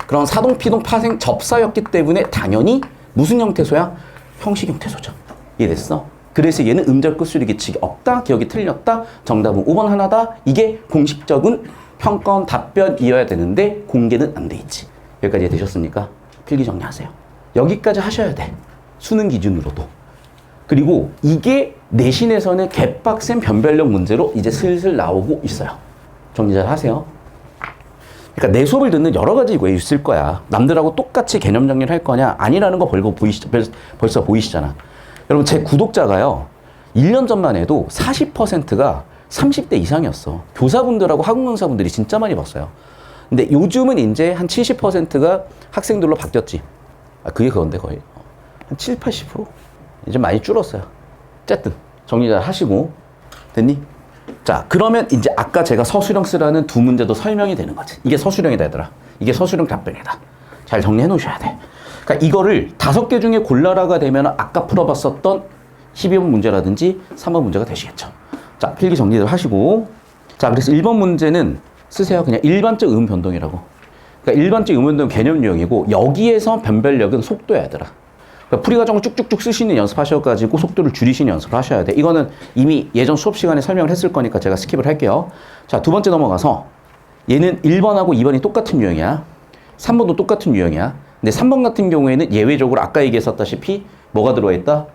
그런 사동 피동 파생 접사였기 때문에 당연히 무슨 형태소야? 형식 형태소죠. 이해됐어? 그래서 얘는 음절 끝소리 규칙이 없다. 기억이 틀렸다. 정답은 5번 하나다. 이게 공식적인 평가원 답변이어야 되는데 공개는 안 돼 있지. 여기까지 되셨습니까? 필기 정리하세요. 여기까지 하셔야 돼. 수능 기준으로도. 그리고 이게 내신에서는 개빡센 변별력 문제로 이제 슬슬 나오고 있어요. 정리 잘 하세요. 그러니까 내 수업을 듣는 여러 가지 왜 있을 거야. 남들하고 똑같이 개념 정리를 할 거냐? 아니라는 거 벌써 보이시잖아. 여러분 제 구독자가요. 1년 전만 해도 40%가 30대 이상이었어. 교사분들하고 학원 강사분들이 진짜 많이 봤어요. 근데 요즘은 이제 한 70%가 학생들로 바뀌었지. 아, 그게 그건데 거의. 한 7, 80%? 이제 많이 줄었어요. 어쨌든 정리 잘 하시고. 됐니? 자, 그러면 이제 아까 제가 서술형 쓰라는 두 문제도 설명이 되는 거지. 이게 서술형이다, 얘들아. 이게 서술형 답변이다. 잘 정리해 놓으셔야 돼. 그러니까 이거를 5개 중에 골라라가 되면 아까 풀어봤었던 12번 문제라든지 3번 문제가 되시겠죠. 자, 필기 정리를 하시고. 자, 그래서 1번 문제는 쓰세요. 그냥 일반적 음 변동이라고. 그러니까 일반적 음 변동 개념 유형이고 여기에서 변별력은 속도야, 얘들아. 그러니까 풀이 과정을 쭉쭉쭉 쓰시는 연습하셔가지고 속도를 줄이시는 연습을 하셔야 돼. 이거는 이미 예전 수업 시간에 설명을 했을 거니까 제가 스킵을 할게요. 자, 두 번째 넘어가서 얘는 1번하고 2번이 똑같은 유형이야. 3번도 똑같은 유형이야. 근데 3번 같은 경우에는 예외적으로 아까 얘기했었다시피 뭐가 들어와 있다?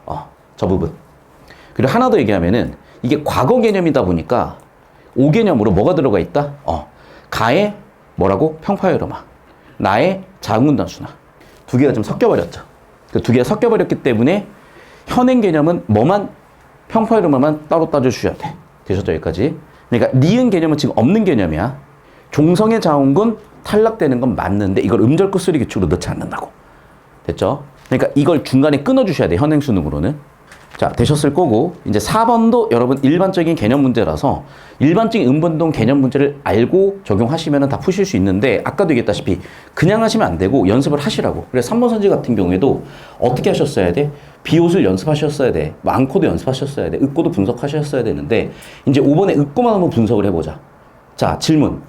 저 부분. 그리고 하나 더 얘기하면은 이게 과거 개념이다 보니까 5개념으로 뭐가 들어가 있다? 가의 뭐라고? 평파열음화. 나의 자음군 단수나. 두 개가 좀 섞여버렸죠. 그 두 개가 섞여버렸기 때문에 현행 개념은 뭐만 평파열음화만 따로 따져주셔야 돼. 되셨죠? 여기까지. 그러니까 니은 개념은 지금 없는 개념이야. 종성의 자음군 탈락되는 건 맞는데 이걸 음절 끝소리 규칙으로 넣지 않는다고. 됐죠? 그러니까 이걸 중간에 끊어주셔야 돼. 현행 수능으로는. 자, 되셨을 거고 이제 4번도 여러분 일반적인 개념 문제라서 일반적인 음변동 개념 문제를 알고 적용하시면 다 푸실 수 있는데 아까도 얘기했다시피 그냥 하시면 안 되고 연습을 하시라고. 그래서 3번 선지 같은 경우에도 어떻게 하셨어야 돼? 비옷을 연습하셨어야 돼. 앙코도 연습하셨어야 돼. 윽고도 분석하셨어야 되는데 이제 5번에 윽고만 한번 분석을 해보자. 자, 질문.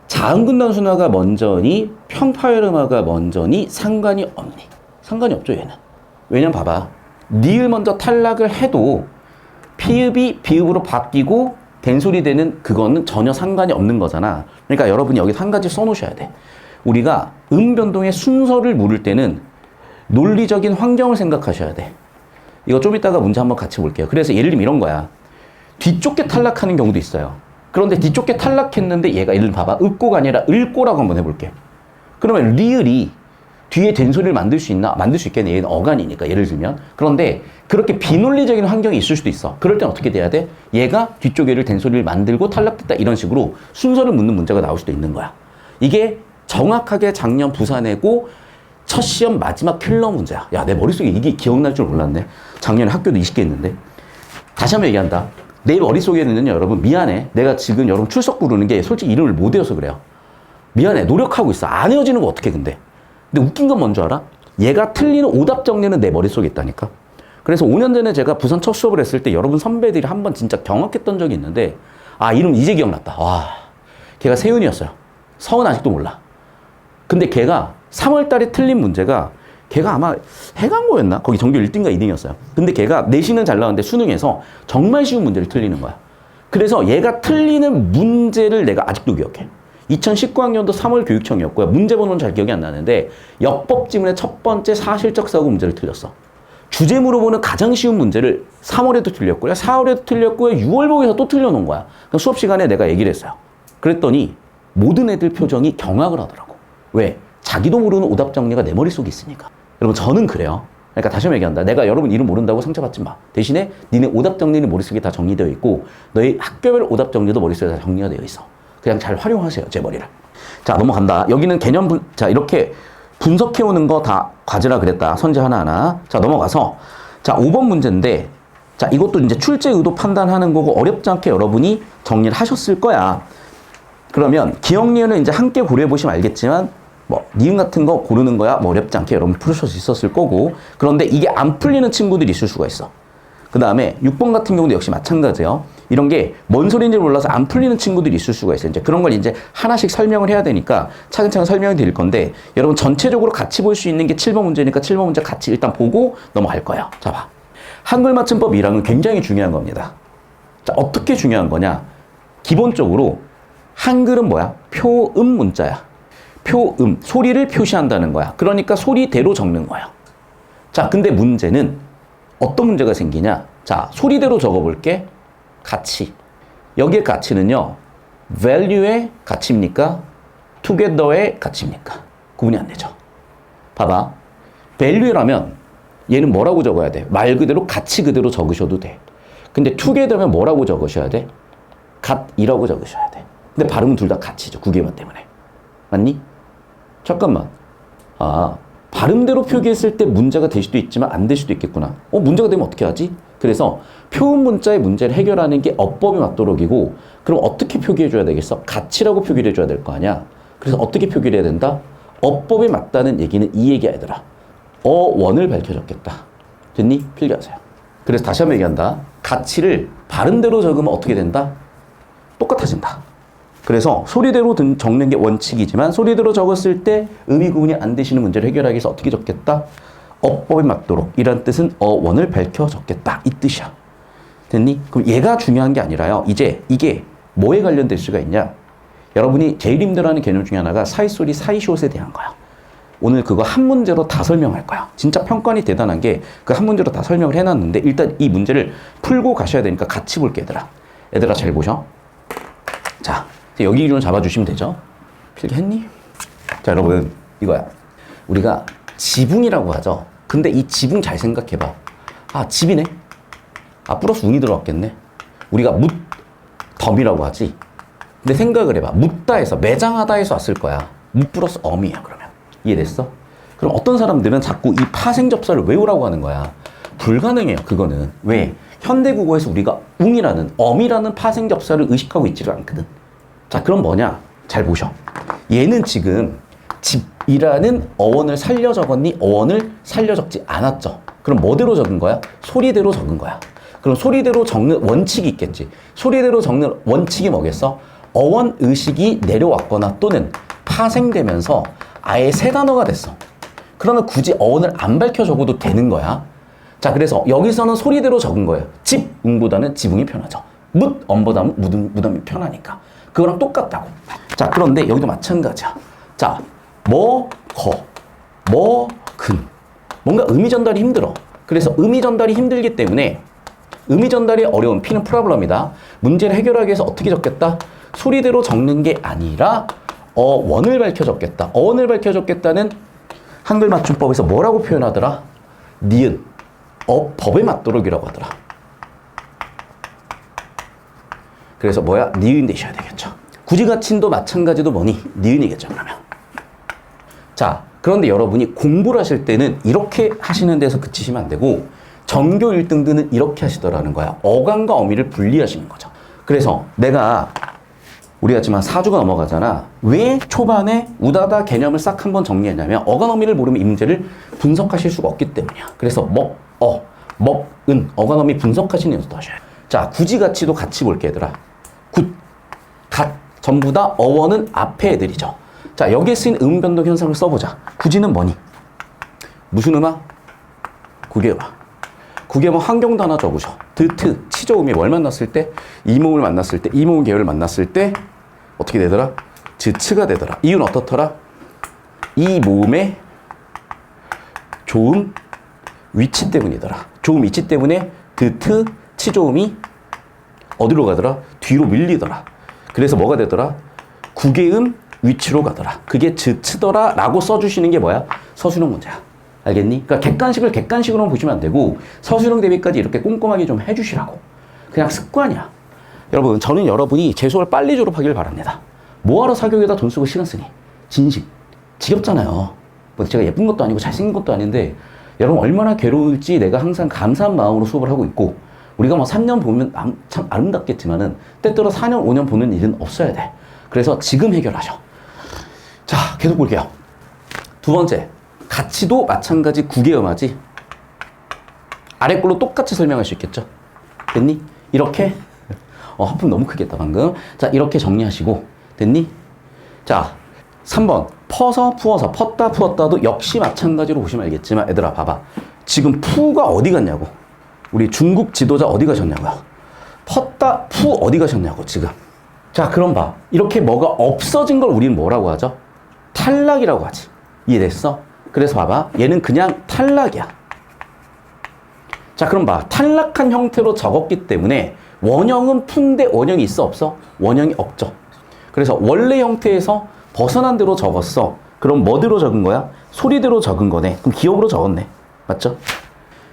자음군 단순화가 먼저니 평파열음화가 먼저니 상관이 없니? 상관이 없죠, 얘는. 왜냐면 봐봐. 니을 먼저 탈락을 해도 피읍이 비읍으로 바뀌고 된소리 되는 그거는 전혀 상관이 없는 거잖아. 그러니까 여러분이 여기 한 가지 써놓으셔야 돼. 우리가 변동의 순서를 물을 때는 논리적인 환경을 생각하셔야 돼. 이거 좀 이따가 문제 한번 같이 볼게요. 그래서 예를 들면 이런 거야. 뒤쪽에 탈락하는 경우도 있어요. 그런데 뒤쪽에 탈락했는데 얘가 예를 들면 봐봐. 윽고가 아니라 을꼬라고 한번 해볼게. 그러면 리을이 뒤에 된소리를 만들 수 있나? 만들 수 있겠네. 얘는 어간이니까 예를 들면. 그런데 그렇게 비논리적인 환경이 있을 수도 있어. 그럴 땐 어떻게 돼야 돼? 얘가 뒤쪽에를 된소리를 만들고 탈락됐다 이런 식으로 순서를 묻는 문제가 나올 수도 있는 거야. 이게 정확하게 작년 부산에고 첫 시험 마지막 킬러 문제야. 야, 내 머릿속에 이게 기억날 줄 몰랐네. 작년에 학교도 20개 했는데. 다시 한번 얘기한다. 내 머릿속에는 여러분 미안해. 내가 지금 여러분 출석 부르는 게 솔직히 이름을 못 외워서 그래요. 미안해. 노력하고 있어. 안 외워지는 거 어떻게 근데. 근데 웃긴 건 뭔지 알아? 얘가 틀리는 오답 정리는 내 머릿속에 있다니까. 그래서 5년 전에 제가 부산 첫 수업을 했을 때 여러분 선배들이 한번 진짜 경악했던 적이 있는데 이름 이제 기억났다. 와, 걔가 세윤이었어요. 서은 아직도 몰라. 근데 걔가 3월 달에 틀린 문제가 걔가 아마 해강고였나? 거기 전교 1등가 2등이었어요. 근데 걔가 내신은 잘 나왔는데 수능에서 정말 쉬운 문제를 틀리는 거야. 그래서 얘가 틀리는 문제를 내가 아직도 기억해. 2019학년도 3월 교육청이었고요. 문제 번호는 잘 기억이 안 나는데 역법 지문의 첫 번째 사실적 사고 문제를 틀렸어. 주제 물어보는 가장 쉬운 문제를 3월에도 틀렸고요. 4월에도 틀렸고요. 6월복에서 또 틀려놓은 거야. 그럼 수업 시간에 내가 얘기를 했어요. 그랬더니 모든 애들 표정이 경악을 하더라고. 왜? 자기도 모르는 오답 정리가 내 머릿속에 있으니까. 여러분 저는 그래요. 그러니까 다시 한번 얘기한다. 내가 여러분 이름 모른다고 상처받지 마. 대신에 니네 오답 정리는 머릿속에 다 정리되어 있고 너희 학교별 오답 정리도 머릿속에 다 정리가 되어 있어. 그냥 잘 활용하세요. 제 머리를. 자, 넘어간다. 여기는 자, 이렇게 분석해오는 거 다 가지라 그랬다. 선지 하나하나. 자, 넘어가서. 자, 5번 문제인데, 자, 이것도 이제 출제 의도 판단하는 거고 어렵지 않게 여러분이 정리를 하셨을 거야. 그러면 기억, 니은을 이제 함께 고려해 보시면 알겠지만, 뭐, 니은 같은 거 고르는 거야. 뭐 어렵지 않게 여러분 풀으실 수 있었을 거고. 그런데 이게 안 풀리는 친구들이 있을 수가 있어. 그 다음에 6번 같은 경우도 역시 마찬가지예요. 이런 게 뭔 소리인지 몰라서 안 풀리는 친구들이 있을 수가 있어요. 이제 그런 걸 이제 하나씩 설명을 해야 되니까 차근차근 설명이 드릴 건데, 여러분 전체적으로 같이 볼 수 있는 게 7번 문제니까 7번 문제 같이 일단 보고 넘어갈 거예요. 자, 봐. 한글 맞춤법 1항은 굉장히 중요한 겁니다. 자, 어떻게 중요한 거냐? 기본적으로 한글은 뭐야? 표음 문자야. 표음, 소리를 표시한다는 거야. 그러니까 소리대로 적는 거야. 자, 근데 문제는 어떤 문제가 생기냐? 자, 소리대로 적어볼게. 가치. 여기에 가치는요, value의 가치입니까? together의 가치입니까? 구분이 안 되죠. 봐봐. value라면 얘는 뭐라고 적어야 돼? 말 그대로 가치 그대로 적으셔도 돼. 근데 together면 뭐라고 적으셔야 돼? gat이라고 적으셔야 돼. 근데 발음은 둘 다 가치죠. 구개만 때문에. 맞니? 잠깐만. 아, 발음대로 표기했을 때 문제가 될 수도 있지만 안 될 수도 있겠구나. 문제가 되면 어떻게 하지? 그래서 표음 문자의 문제를 해결하는 게 어법이 맞도록이고, 그럼 어떻게 표기해줘야 되겠어? 가치라고 표기를 해줘야 될 거 아니야? 그래서 어떻게 표기를 해야 된다? 어법에 맞다는 얘기는 이 얘기야, 얘들아. 어원을 밝혀줬겠다. 됐니? 필기하세요. 그래서 다시 한번 얘기한다. 가치를 발음대로 적으면 어떻게 된다? 똑같아진다. 그래서 소리대로 적는 게 원칙이지만 소리대로 적었을 때 의미 구분이 안 되시는 문제를 해결하기 위해서 어떻게 적겠다? 어법에 맞도록. 이란 뜻은 어원을 밝혀 적겠다. 이 뜻이야. 됐니? 그럼 얘가 중요한 게 아니라요. 이제 이게 뭐에 관련될 수가 있냐? 여러분이 제일 힘들어하는 개념 중에 하나가 사이소리, 사이숏에 대한 거야. 오늘 그거 한 문제로 다 설명할 거야. 진짜 평가원이 대단한 게 그 한 문제로 다 설명을 해놨는데, 일단 이 문제를 풀고 가셔야 되니까 같이 볼게, 얘들아. 얘들아 잘 보셔. 자, 여기 기준 잡아주시면 되죠. 필기했니? 자, 여러분 이거야. 우리가 지붕이라고 하죠. 근데 이 지붕 잘 생각해봐. 아, 집이네. 아, 플러스 운이 들어왔겠네. 우리가 묻덤이라고 하지. 근데 생각을 해봐. 묻다 해서, 매장하다 해서 왔을 거야. 묻 플러스 엄이야, 그러면. 이해됐어? 그럼 어떤 사람들은 자꾸 이 파생접사를 외우라고 하는 거야. 불가능해요, 그거는. 왜? 현대국어에서 우리가 웅이라는, 엄이라는 파생접사를 의식하고 있지를 않거든. 자, 그럼 뭐냐? 잘 보셔. 얘는 지금 집이라는 어원을 살려 적었니? 어원을 살려 적지 않았죠. 그럼 뭐대로 적은 거야? 소리대로 적은 거야. 그럼 소리대로 적는 원칙이 있겠지. 소리대로 적는 원칙이 뭐겠어? 어원 의식이 내려왔거나 또는 파생되면서 아예 새 단어가 됐어. 그러면 굳이 어원을 안 밝혀 적어도 되는 거야. 자, 그래서 여기서는 소리대로 적은 거예요. 집응보다는 지붕이 편하죠. 엄보다는 무덤이 편하니까. 그거랑 똑같다고. 자, 그런데 여기도 마찬가지야. 자, 근. 뭔가 의미 전달이 힘들어. 그래서 의미 전달이 힘들기 때문에 의미 전달이 어려운 P는 프로블럼이다. 문제를 해결하기 위해서 어떻게 적겠다? 소리대로 적는 게 아니라 어원을 밝혀 적겠다. 어원을 밝혀 적겠다는 한글 맞춤법에서 뭐라고 표현하더라? 니은. 법에 맞도록이라고 하더라. 그래서 뭐야? 니은 되셔야 되겠죠. 구지가친도 마찬가지도 뭐니? 니은이겠죠, 그러면. 자, 그런데 여러분이 공부를 하실 때는 이렇게 하시는 데서 그치시면 안 되고, 전교 1등들은 이렇게 하시더라는 거야. 어간과 어미를 분리하시는 거죠. 그래서 우리가 지금 한 4주가 넘어가잖아. 왜 초반에 우다다 개념을 싹 한번 정리했냐면, 어간 어미를 모르면 이 문제를 분석하실 수가 없기 때문이야. 그래서 은, 어간 어미 분석하시는 연습도 하셔야 돼. 자, 구지가치도 같이 볼게, 얘들아. 전부 다 어원은 앞에 애들이죠. 자, 여기에 쓰인 음 변동 현상을 써보자. 구지는 뭐니? 무슨 음악? 구개음악. 구개음은 환경도 하나 적으셔. 치저음이 뭘 만났을 때? 이모음을 만났을 때, 이모음 계열을 만났을 때 어떻게 되더라? 즈츠가 되더라. 이유는 어떻더라? 이 모음의 조음 위치 때문이더라. 조음 위치 때문에 치저음이 어디로 가더라? 뒤로 밀리더라. 그래서 뭐가 되더라? 구개음 위치로 가더라. 그게 즈츠더라 라고 써주시는 게 뭐야? 서술형 문제야. 알겠니? 그러니까 객관식을 객관식으로 보시면 안 되고 서술형 대비까지 이렇게 꼼꼼하게 좀 해주시라고. 그냥 습관이야. 여러분, 저는 여러분이 재수를 빨리 졸업하길 바랍니다. 뭐하러 사교육에다 돈 쓰고 시간 쓰니? 진심. 지겹잖아요. 뭐 제가 예쁜 것도 아니고 잘생긴 것도 아닌데 여러분 얼마나 괴로울지 내가 항상 감사한 마음으로 수업을 하고 있고 우리가 뭐 3년 보면 참 아름답겠지만은 때때로 4년, 5년 보는 일은 없어야 돼. 그래서 지금 해결하셔. 자, 계속 볼게요. 두 번째, 가치도 마찬가지 구개음하지. 아래 걸로 똑같이 설명할 수 있겠죠? 됐니? 이렇게 하품 너무 크겠다 방금. 자, 이렇게 정리하시고 됐니? 자, 3번 퍼서 푸어서 펐다 푸었다도 역시 마찬가지로 보시면 알겠지만 얘들아 봐봐. 지금 푸가 어디 갔냐고. 우리 중국 지도자 어디 가셨냐고요. 펐다 푸 어디 가셨냐고 지금. 자, 그럼 봐. 이렇게 뭐가 없어진 걸 우리는 뭐라고 하죠? 탈락이라고 하지. 이해됐어? 그래서 봐봐. 얘는 그냥 탈락이야. 자, 그럼 봐. 탈락한 형태로 적었기 때문에 원형은 푼데 원형이 있어 없어? 원형이 없죠. 그래서 원래 형태에서 벗어난 대로 적었어. 그럼 뭐대로 적은 거야? 소리대로 적은 거네. 그럼 기억으로 적었네. 맞죠?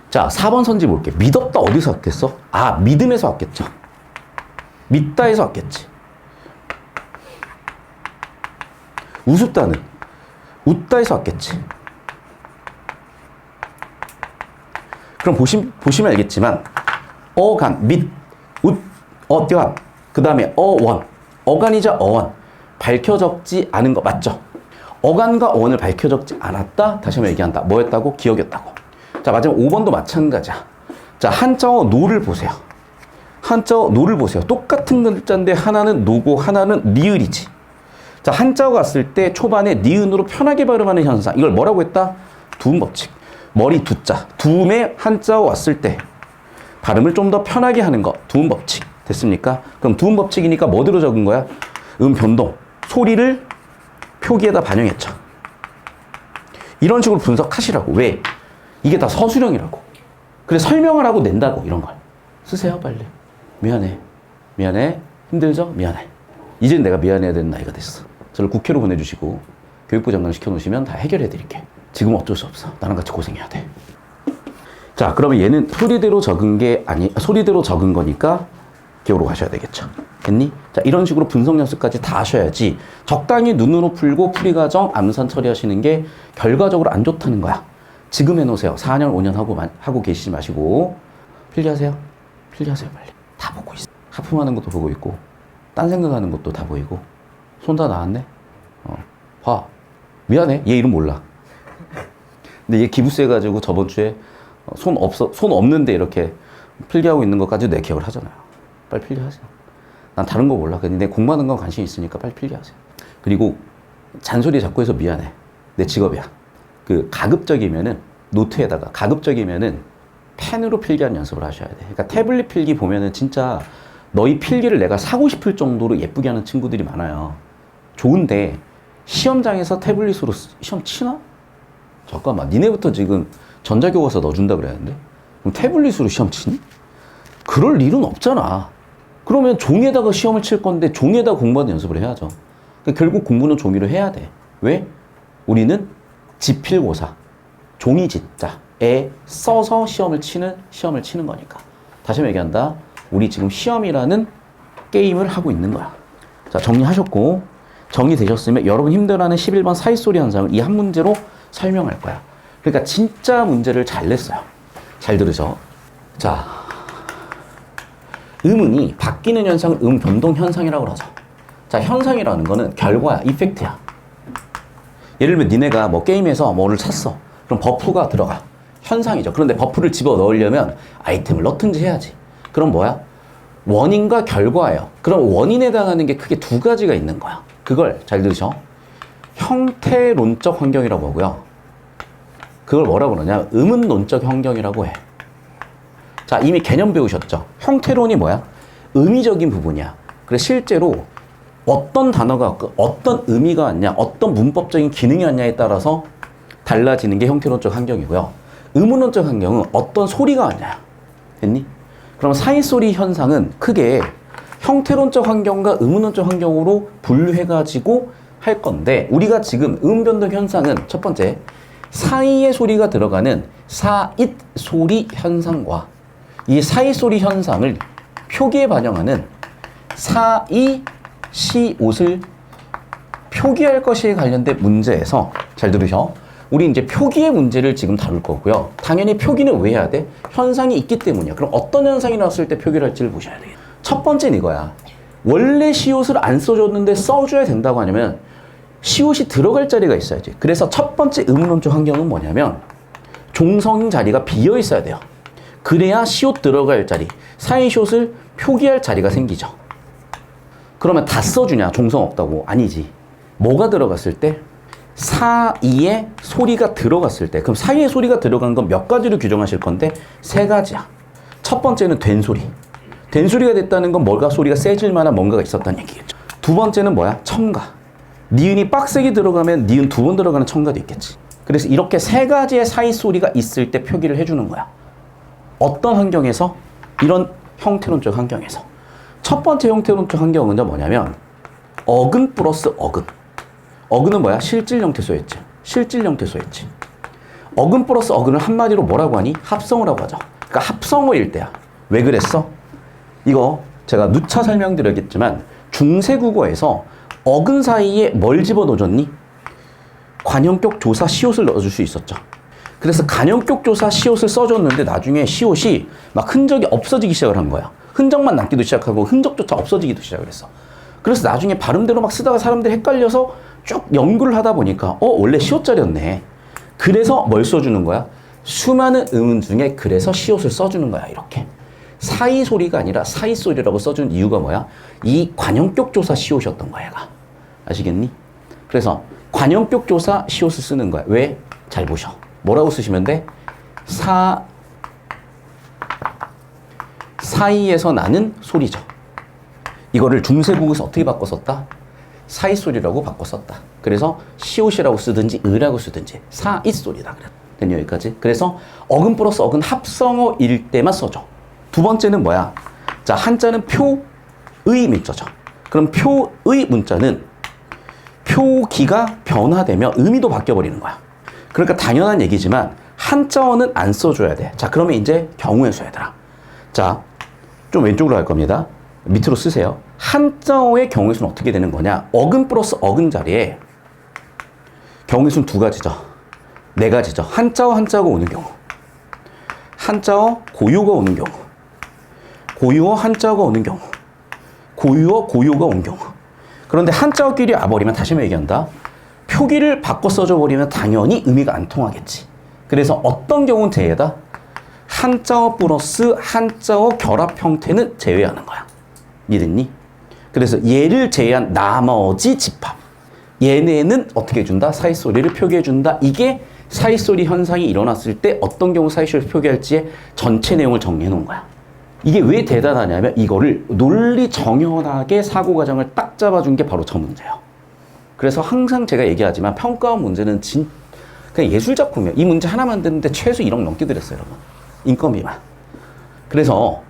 자, 4번 선지 볼게. 믿었다 어디서 왔겠어? 아, 믿음에서 왔겠죠. 믿다에서 왔겠지. 우습다는 웃다에서 왔겠지. 그럼 보시면 알겠지만 어간, 믿, 웃, 어간, 그 다음에 어원, 어간이자 어원 밝혀 적지 않은 거 맞죠? 어간과 어원을 밝혀 적지 않았다. 다시 한번 얘기한다. 뭐였다고? 기억이었다고. 자, 마지막 5번도 마찬가지야. 자, 한자어 노를 보세요. 한자어 노를 보세요. 똑같은 글자인데 하나는 노고 하나는 니을이지. 자, 한자어가 왔을 때 초반에 니은으로 편하게 발음하는 현상. 이걸 뭐라고 했다? 두음 법칙. 머리 두자. 두음에 한자어 왔을 때 발음을 좀 더 편하게 하는 거. 두음 법칙. 됐습니까? 그럼 두음 법칙이니까 뭐대로 적은 거야? 변동. 소리를 표기에다 반영했죠. 이런 식으로 분석하시라고. 왜? 이게 다 서술형이라고. 그래, 설명을 하고 낸다고. 이런 걸 쓰세요 빨리. 미안해. 미안해. 힘들죠? 미안해. 이젠 내가 미안해야 되는 나이가 됐어. 저를 국회로 보내주시고 교육부 장관 시켜놓으시면 다 해결해 드릴게. 지금은 어쩔 수 없어. 나랑 같이 고생해야 돼. 자, 그러면 얘는 소리대로 적은 게 소리대로 적은 거니까 기억으로 가셔야 되겠죠. 됐니? 자, 이런 식으로 분석 연습까지 다 하셔야지 적당히 눈으로 풀고 풀이과정, 암산 처리하시는 게 결과적으로 안 좋다는 거야. 지금 해놓으세요. 4년, 5년 하고 계시지 마시고 필기하세요. 필기하세요 빨리. 다 보고 있어. 하품하는 것도 보고 있고 딴 생각하는 것도 다 보이고 손 다 나왔네? 봐. 미안해. 얘 이름 몰라. 근데 얘 기부세 가지고 저번 주에 손 없는데 이렇게 필기하고 있는 것까지 내 기억을 하잖아요. 빨리 필기하세요. 난 다른 거 몰라. 근데 공부하는 건 관심 있으니까 빨리 필기하세요. 그리고 잔소리 자꾸 해서 미안해. 내 직업이야. 그 가급적이면은 노트에다가 가급적이면은 펜으로 필기하는 연습을 하셔야 돼. 그러니까 태블릿 필기 보면은 진짜 너희 필기를 내가 사고 싶을 정도로 예쁘게 하는 친구들이 많아요. 좋은데 시험장에서 태블릿으로 시험 치나? 잠깐만, 니네부터 지금 전자교과서 넣어준다 그랬는데 그럼 태블릿으로 시험 치니? 그럴 일은 없잖아. 그러면 종이에다가 시험을 칠 건데 종이에다가 공부하는 연습을 해야죠. 그러니까 결국 공부는 종이로 해야 돼. 왜? 우리는 지필고사, 종이지자에 써서 시험을 치는 거니까. 다시 한번 얘기한다. 우리 지금 시험이라는 게임을 하고 있는 거야. 자, 정리하셨고 정리되셨으면 여러분 힘들어하는 11번 사이소리 현상을 이 한 문제로 설명할 거야. 그러니까 진짜 문제를 잘 냈어요. 잘 들으셔. 자, 음운이 바뀌는 현상을 변동 현상이라고 그러죠. 자, 현상이라는 거는 결과야, 이펙트야. 예를 들면 니네가 뭐 게임에서 뭐를 샀어. 그럼 버프가 들어가. 현상이죠. 그런데 버프를 집어 넣으려면 아이템을 넣든지 해야지. 그럼 뭐야? 원인과 결과예요. 그럼 원인에 해당하는 게 크게 두 가지가 있는 거야. 그걸 잘 들으셔. 형태론적 환경이라고 하고요. 그걸 뭐라고 그러냐? 음운론적 환경이라고 해. 자, 이미 개념 배우셨죠? 형태론이 뭐야? 의미적인 부분이야. 그래서 실제로 어떤 단어가 왔고 어떤 의미가 왔냐, 어떤 문법적인 기능이 왔냐에 따라서 달라지는 게 형태론적 환경이고요. 의문론적 환경은 어떤 소리가 왔냐. 됐니? 그럼 사이소리 현상은 크게 형태론적 환경과 의문론적 환경으로 분류해가지고 할 건데, 우리가 지금 음변동 현상은 첫 번째, 사이의 소리가 들어가는 사잇 소리 현상과 이 사이 소리 현상을 표기에 반영하는 사이 시옷을 표기할 것에 관련된 문제에서 잘 들으셔. 우리 이제 표기의 문제를 지금 다룰 거고요. 당연히 표기는 왜 해야 돼? 현상이 있기 때문이야. 그럼 어떤 현상이 나왔을 때 표기를 할지를 보셔야 돼요. 첫 번째는 이거야. 원래 시옷을 안 써줬는데 써줘야 된다고 하냐면 시옷이 들어갈 자리가 있어야지. 그래서 첫 번째 의문론적 환경은 뭐냐면 종성 자리가 비어 있어야 돼요. 그래야 시옷 들어갈 자리, 사이 시옷을 표기할 자리가 생기죠. 그러면 다 써주냐? 종성 없다고? 아니지. 뭐가 들어갔을 때? 사이에 소리가 들어갔을 때. 그럼 사이에 소리가 들어간 건 몇 가지로 규정하실 건데? 세 가지야. 첫 번째는 된 소리. 된 소리가 됐다는 건 뭐가 소리가 세질 만한 뭔가가 있었다는 얘기겠죠. 두 번째는 뭐야? 첨가. 니은이 빡세게 들어가면 니은 두 번 들어가는 첨가도 있겠지. 그래서 이렇게 세 가지의 사이 소리가 있을 때 표기를 해주는 거야. 어떤 환경에서? 이런 형태론적 환경에서. 첫 번째 형태론적 환경은 뭐냐면 어근 플러스 어근. 어근은 뭐야? 실질 형태 소했지. 실질 형태 소했지. 어근 플러스 어근을 한마디로 뭐라고 하니? 합성어라고 하죠. 그러니까 합성어일 때야. 왜 그랬어? 이거 제가 누차 설명드렸겠지만 중세국어에서 어근 사이에 뭘 집어넣어줬니? 관형격 조사 시옷을 넣어줄 수 있었죠. 그래서 관형격 조사 시옷을 써줬는데 나중에 시옷이 막 흔적이 없어지기 시작을 한 거야. 흔적만 남기도 시작하고 흔적조차 없어지기도 시작을 했어. 그래서 나중에 발음대로 막 쓰다가 사람들이 헷갈려서 쭉 연구를 하다 보니까 원래 시옷자리였네. 그래서 뭘 써주는 거야? 수많은 음운 중에 그래서 시옷을 써주는 거야. 이렇게. 사이 소리가 아니라 사이 소리라고 써준 이유가 뭐야? 이 관형격 조사 시옷이었던 거야, 얘가. 아시겠니? 그래서 관형격 조사 시옷을 쓰는 거야. 왜? 잘 보셔. 뭐라고 쓰시면 돼? 사이에서 나는 소리죠. 이거를 중세국에서 어떻게 바꿔 썼다? 사이 소리라고 바꿔 썼다. 그래서 시옷이라고 쓰든지 의라고 쓰든지 사이 소리다. 된 여기까지. 그래서 어근 플러스 어근 합성어일 때만 써줘. 두 번째는 뭐야? 자, 한자는 표의 문자죠. 그럼 표의 문자는 표기가 변화되면 의미도 바뀌어버리는 거야. 그러니까 당연한 얘기지만 한자어는 안 써줘야 돼. 자, 그러면 이제 경우의 수 얘들아. 자, 좀 왼쪽으로 갈 겁니다. 밑으로 쓰세요. 한자어의 경우의 수는 어떻게 되는 거냐? 어근 플러스 어근 자리에 경우의 수는 두 가지죠. 네 가지죠. 한자어 한자어가 오는 경우, 한자어 고유가 오는 경우, 고유어 한자어가 오는 경우, 고유어 고유가 온 경우. 그런데 한자어끼리 와버리면 다시 한번 얘기한다. 표기를 바꿔 써줘 버리면 당연히 의미가 안 통하겠지. 그래서 어떤 경우는 제외다? 한자어 플러스 한자어 결합 형태는 제외하는 거야. 이해됐니? 그래서 얘를 제외한 나머지 집합. 얘네는 어떻게 해준다? 사이소리를 표기해준다. 이게 사이소리 현상이 일어났을 때 어떤 경우 사이소리를 표기할지의 전체 내용을 정리해 놓은 거야. 이게 왜 대단하냐면 이거를 논리 정연하게 사고 과정을 딱 잡아준 게 바로 저 문제예요. 그래서 항상 제가 얘기하지만 평가원 문제는 그냥 예술 작품이에요. 이 문제 하나 만드는데 최소 1억 넘게 들였어요, 여러분. 인건비만. 그래서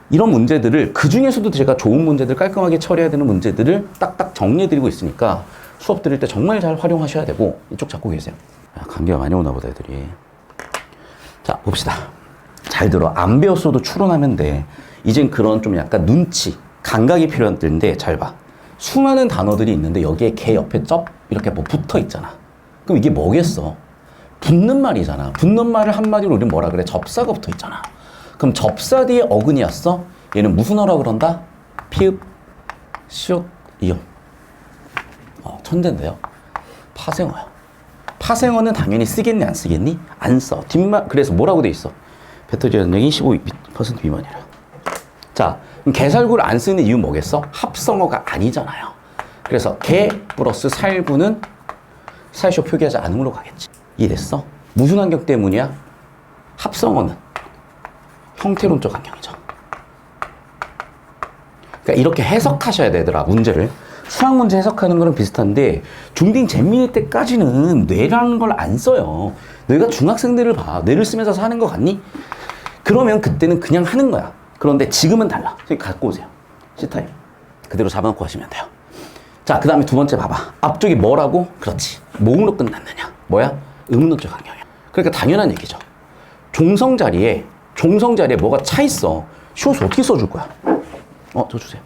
이런 문제들을 그 중에서도 제가 좋은 문제들 깔끔하게 처리해야 되는 문제들을 딱딱 정리해드리고 있으니까 수업 들을 때 정말 잘 활용하셔야 되고. 이쪽 잡고 계세요. 감기가 많이 오나 보다 애들이. 자, 봅시다. 잘 들어. 안 배웠어도 추론하면 돼. 이젠 그런 좀 약간 눈치, 감각이 필요한 때인데 잘 봐. 수많은 단어들이 있는데 여기에 개 옆에 쩝 이렇게 뭐 붙어 있잖아. 그럼 이게 뭐겠어? 붙는 말이잖아. 붙는 말을 한마디로 우리는 뭐라 그래? 접사가 붙어 있잖아. 그럼 접사 뒤에 어근이 왔어? 얘는 무슨 어라 그런다? 피읍, 시옷, 이음. 천재인데요. 파생어야. 파생어는 당연히 쓰겠니 안 쓰겠니? 안 써. 뒷말. 그래서 뭐라고 돼 있어? 배터리 연령이 15% 미만이라. 자, 그럼 개살구를 안 쓰는 이유는 뭐겠어? 합성어가 아니잖아요. 그래서 개 플러스 살구는 사이쇼 표기하지 않음으로 가겠지. 이해됐어? 무슨 환경 때문이야? 합성어는 형태론적 환경이죠. 그러니까 이렇게 해석하셔야 되더라, 문제를. 수학 문제 해석하는 거랑 비슷한데 중딩 잼민이 때까지는 뇌라는 걸 안 써요. 너희가 중학생들을 봐. 뇌를 쓰면서 사는 거 같니? 그러면 그때는 그냥 하는 거야. 그런데 지금은 달라. 선생님 갖고 오세요. C타임. 그대로 잡아놓고 하시면 돼요. 자, 그 다음에 두 번째 봐봐. 앞쪽이 뭐라고? 그렇지. 뭐로 끝났느냐? 뭐야? 의문론적 환경이야. 그러니까 당연한 얘기죠. 종성 자리에 뭐가 차 있어. 시옷을 어떻게 써줄 거야? 저 주세요.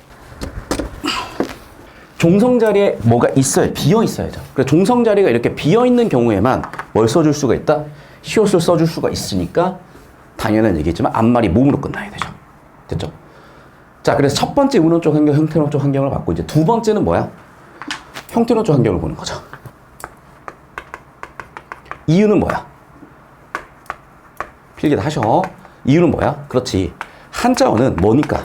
종성 자리에 뭐가 있어야, 비어 있어야죠. 그래서 종성 자리가 이렇게 비어 있는 경우에만 뭘 써줄 수가 있다? 시옷을 써줄 수가 있으니까 당연한 얘기지만 앞말이 모음으로 끝나야 되죠. 됐죠? 자, 그래서 첫 번째 의문어적 환경, 형태론적 환경을 봤고, 이제 두 번째는 뭐야? 형태론적 환경을 보는 거죠. 이유는 뭐야? 필기도 하셔. 이유는 뭐야? 그렇지. 한자어는 뭐니까?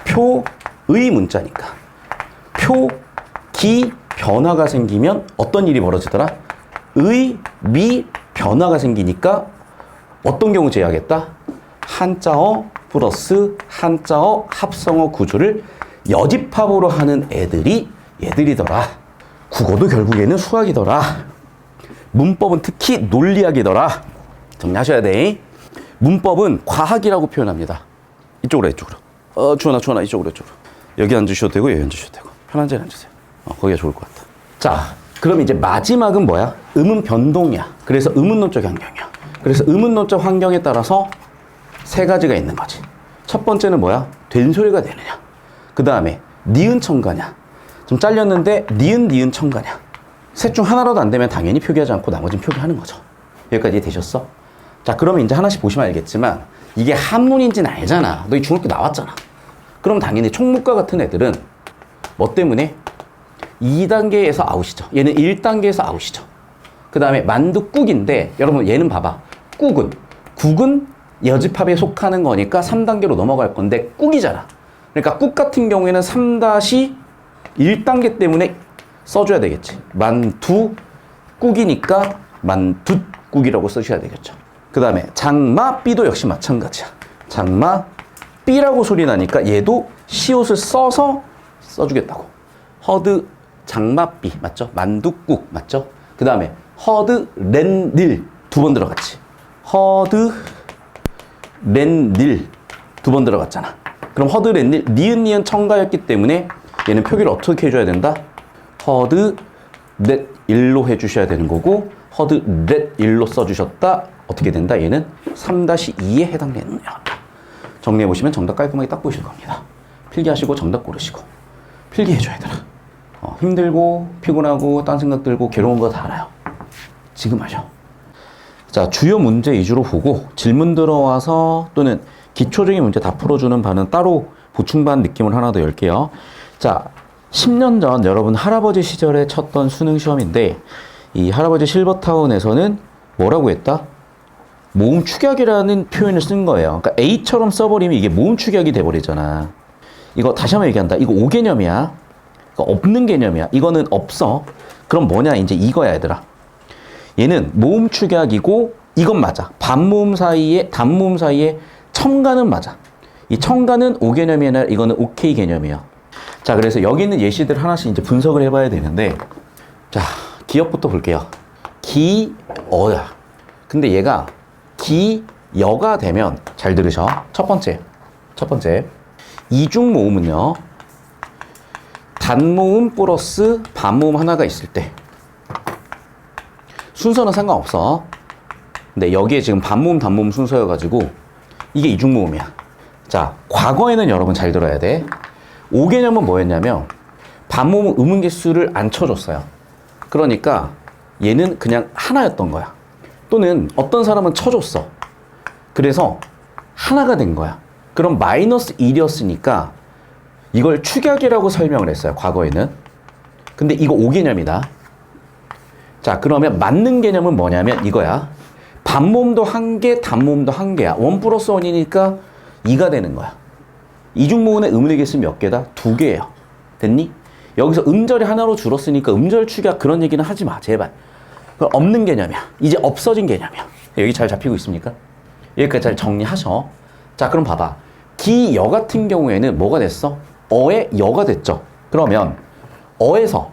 표의 문자니까. 표, 기, 변화가 생기면 어떤 일이 벌어지더라? 의, 미, 변화가 생기니까 어떤 경우 제외하겠다? 한자어 플러스 한자어 합성어 구조를 여집합으로 하는 얘들이더라. 국어도 결국에는 수학이더라. 문법은 특히 논리학이더라. 정리하셔야 돼. 문법은 과학이라고 표현합니다. 이쪽으로. 주원아, 이쪽으로. 여기 앉으셔도 되고, 여기 앉으셔도 되고. 편한 자리에 앉으세요. 거기가 좋을 것 같다. 자, 그럼 이제 마지막은 뭐야? 음은 변동이야. 그래서 의문론적 환경이야. 그래서 의문론적 환경에 따라서 세 가지가 있는 거지. 첫 번째는 뭐야? 된소리가 되느냐. 그 다음에 니은 첨가냐. 좀 잘렸는데 니은 첨가냐. 셋 중 하나라도 안 되면 당연히 표기하지 않고 나머지는 표기하는 거죠. 여기까지 되셨어? 자, 그러면 이제 하나씩 보시면 알겠지만 이게 한문인지는 알잖아. 너 중학교 나왔잖아. 그럼 당연히 총무과 같은 애들은 뭐 때문에 2단계에서 아웃이죠. 얘는 1단계에서 아웃이죠. 그 다음에 만두국인데 여러분 얘는 봐봐. 국은 여집합에 속하는 거니까 3단계로 넘어갈 건데 꾹이잖아. 그러니까 꾹 같은 경우에는 3-1단계 때문에 써줘야 되겠지. 만두국이니까 만두국이라고 쓰셔야 되겠죠. 그 다음에 장마삐도 역시 마찬가지야. 장마삐라고 소리 나니까 얘도 시옷을 써서 써주겠다고. 허드 장마삐 맞죠? 만두국 맞죠? 그 다음에 허드 렌닐 두 번 들어갔지. 허드 렌닐 두 번 들어갔잖아. 그럼 허드 렌닐 니은 첨가였기 때문에 얘는 표기를 어떻게 해줘야 된다? 허드 렛 일로 해주셔야 되는 거고 허드 렛 일로 써주셨다. 어떻게 된다? 얘는 3-2에 해당되느냐. 정리해보시면 정답 깔끔하게 딱 보실 겁니다. 필기하시고 정답 고르시고 필기해줘야 되라. 힘들고 피곤하고 딴 생각 들고 괴로운 거 다 알아요. 지금 하셔. 자, 주요 문제 위주로 보고 질문 들어와서 또는 기초적인 문제 다 풀어주는 반은 따로 보충반 느낌을 하나 더 열게요. 자, 10년 전 여러분 할아버지 시절에 쳤던 수능 시험인데 이 할아버지 실버타운에서는 뭐라고 했다? 모음 축약이라는 표현을 쓴 거예요. 그러니까 A처럼 써버리면 이게 모음 축약이 돼버리잖아. 이거 다시 한번 얘기한다. 이거 5개념이야. 그러니까 없는 개념이야. 이거는 없어. 그럼 뭐냐? 이제 이거야, 얘들아. 얘는 모음 축약이고 이건 맞아. 반모음 사이에 단모음 사이에 첨가는 맞아. 이 첨가는 5개념이 아니라 이거는 OK 개념이에요. 자, 그래서 여기 있는 예시들 하나씩 이제 분석을 해봐야 되는데 자, 기억부터 볼게요. 기어야. 근데 얘가 기여가 되면 잘 들으셔. 첫 번째 이중 모음은요. 단모음 플러스 반모음 하나가 있을 때 순서는 상관없어. 근데 여기에 지금 반모음 단모음 순서여가지고 이게 이중 모음이야. 자, 과거에는 여러분 잘 들어야 돼. 5개념은 뭐였냐면 반모음 음운 개수를 안 쳐줬어요. 그러니까 얘는 그냥 하나였던 거야. 또는 어떤 사람은 쳐줬어. 그래서 하나가 된 거야. 그럼 마이너스 1이었으니까 이걸 축약이라고 설명을 했어요. 과거에는. 근데 이거 5개념이다. 자, 그러면 맞는 개념은 뭐냐면 이거야. 반모음도 1개, 단모음도 1개야. 1 플러스 1이니까 2가 되는 거야. 이중모음의 음운의 개수 몇 개다? 2개예요. 됐니? 여기서 음절이 하나로 줄었으니까 음절 축약 그런 얘기는 하지 마. 제발. 그건 없는 개념이야. 이제 없어진 개념이야. 여기 잘 잡히고 있습니까? 여기까지 잘 정리하셔. 자, 그럼 봐봐. 기여 같은 경우에는 뭐가 됐어? 어의 여가 됐죠. 그러면 어에서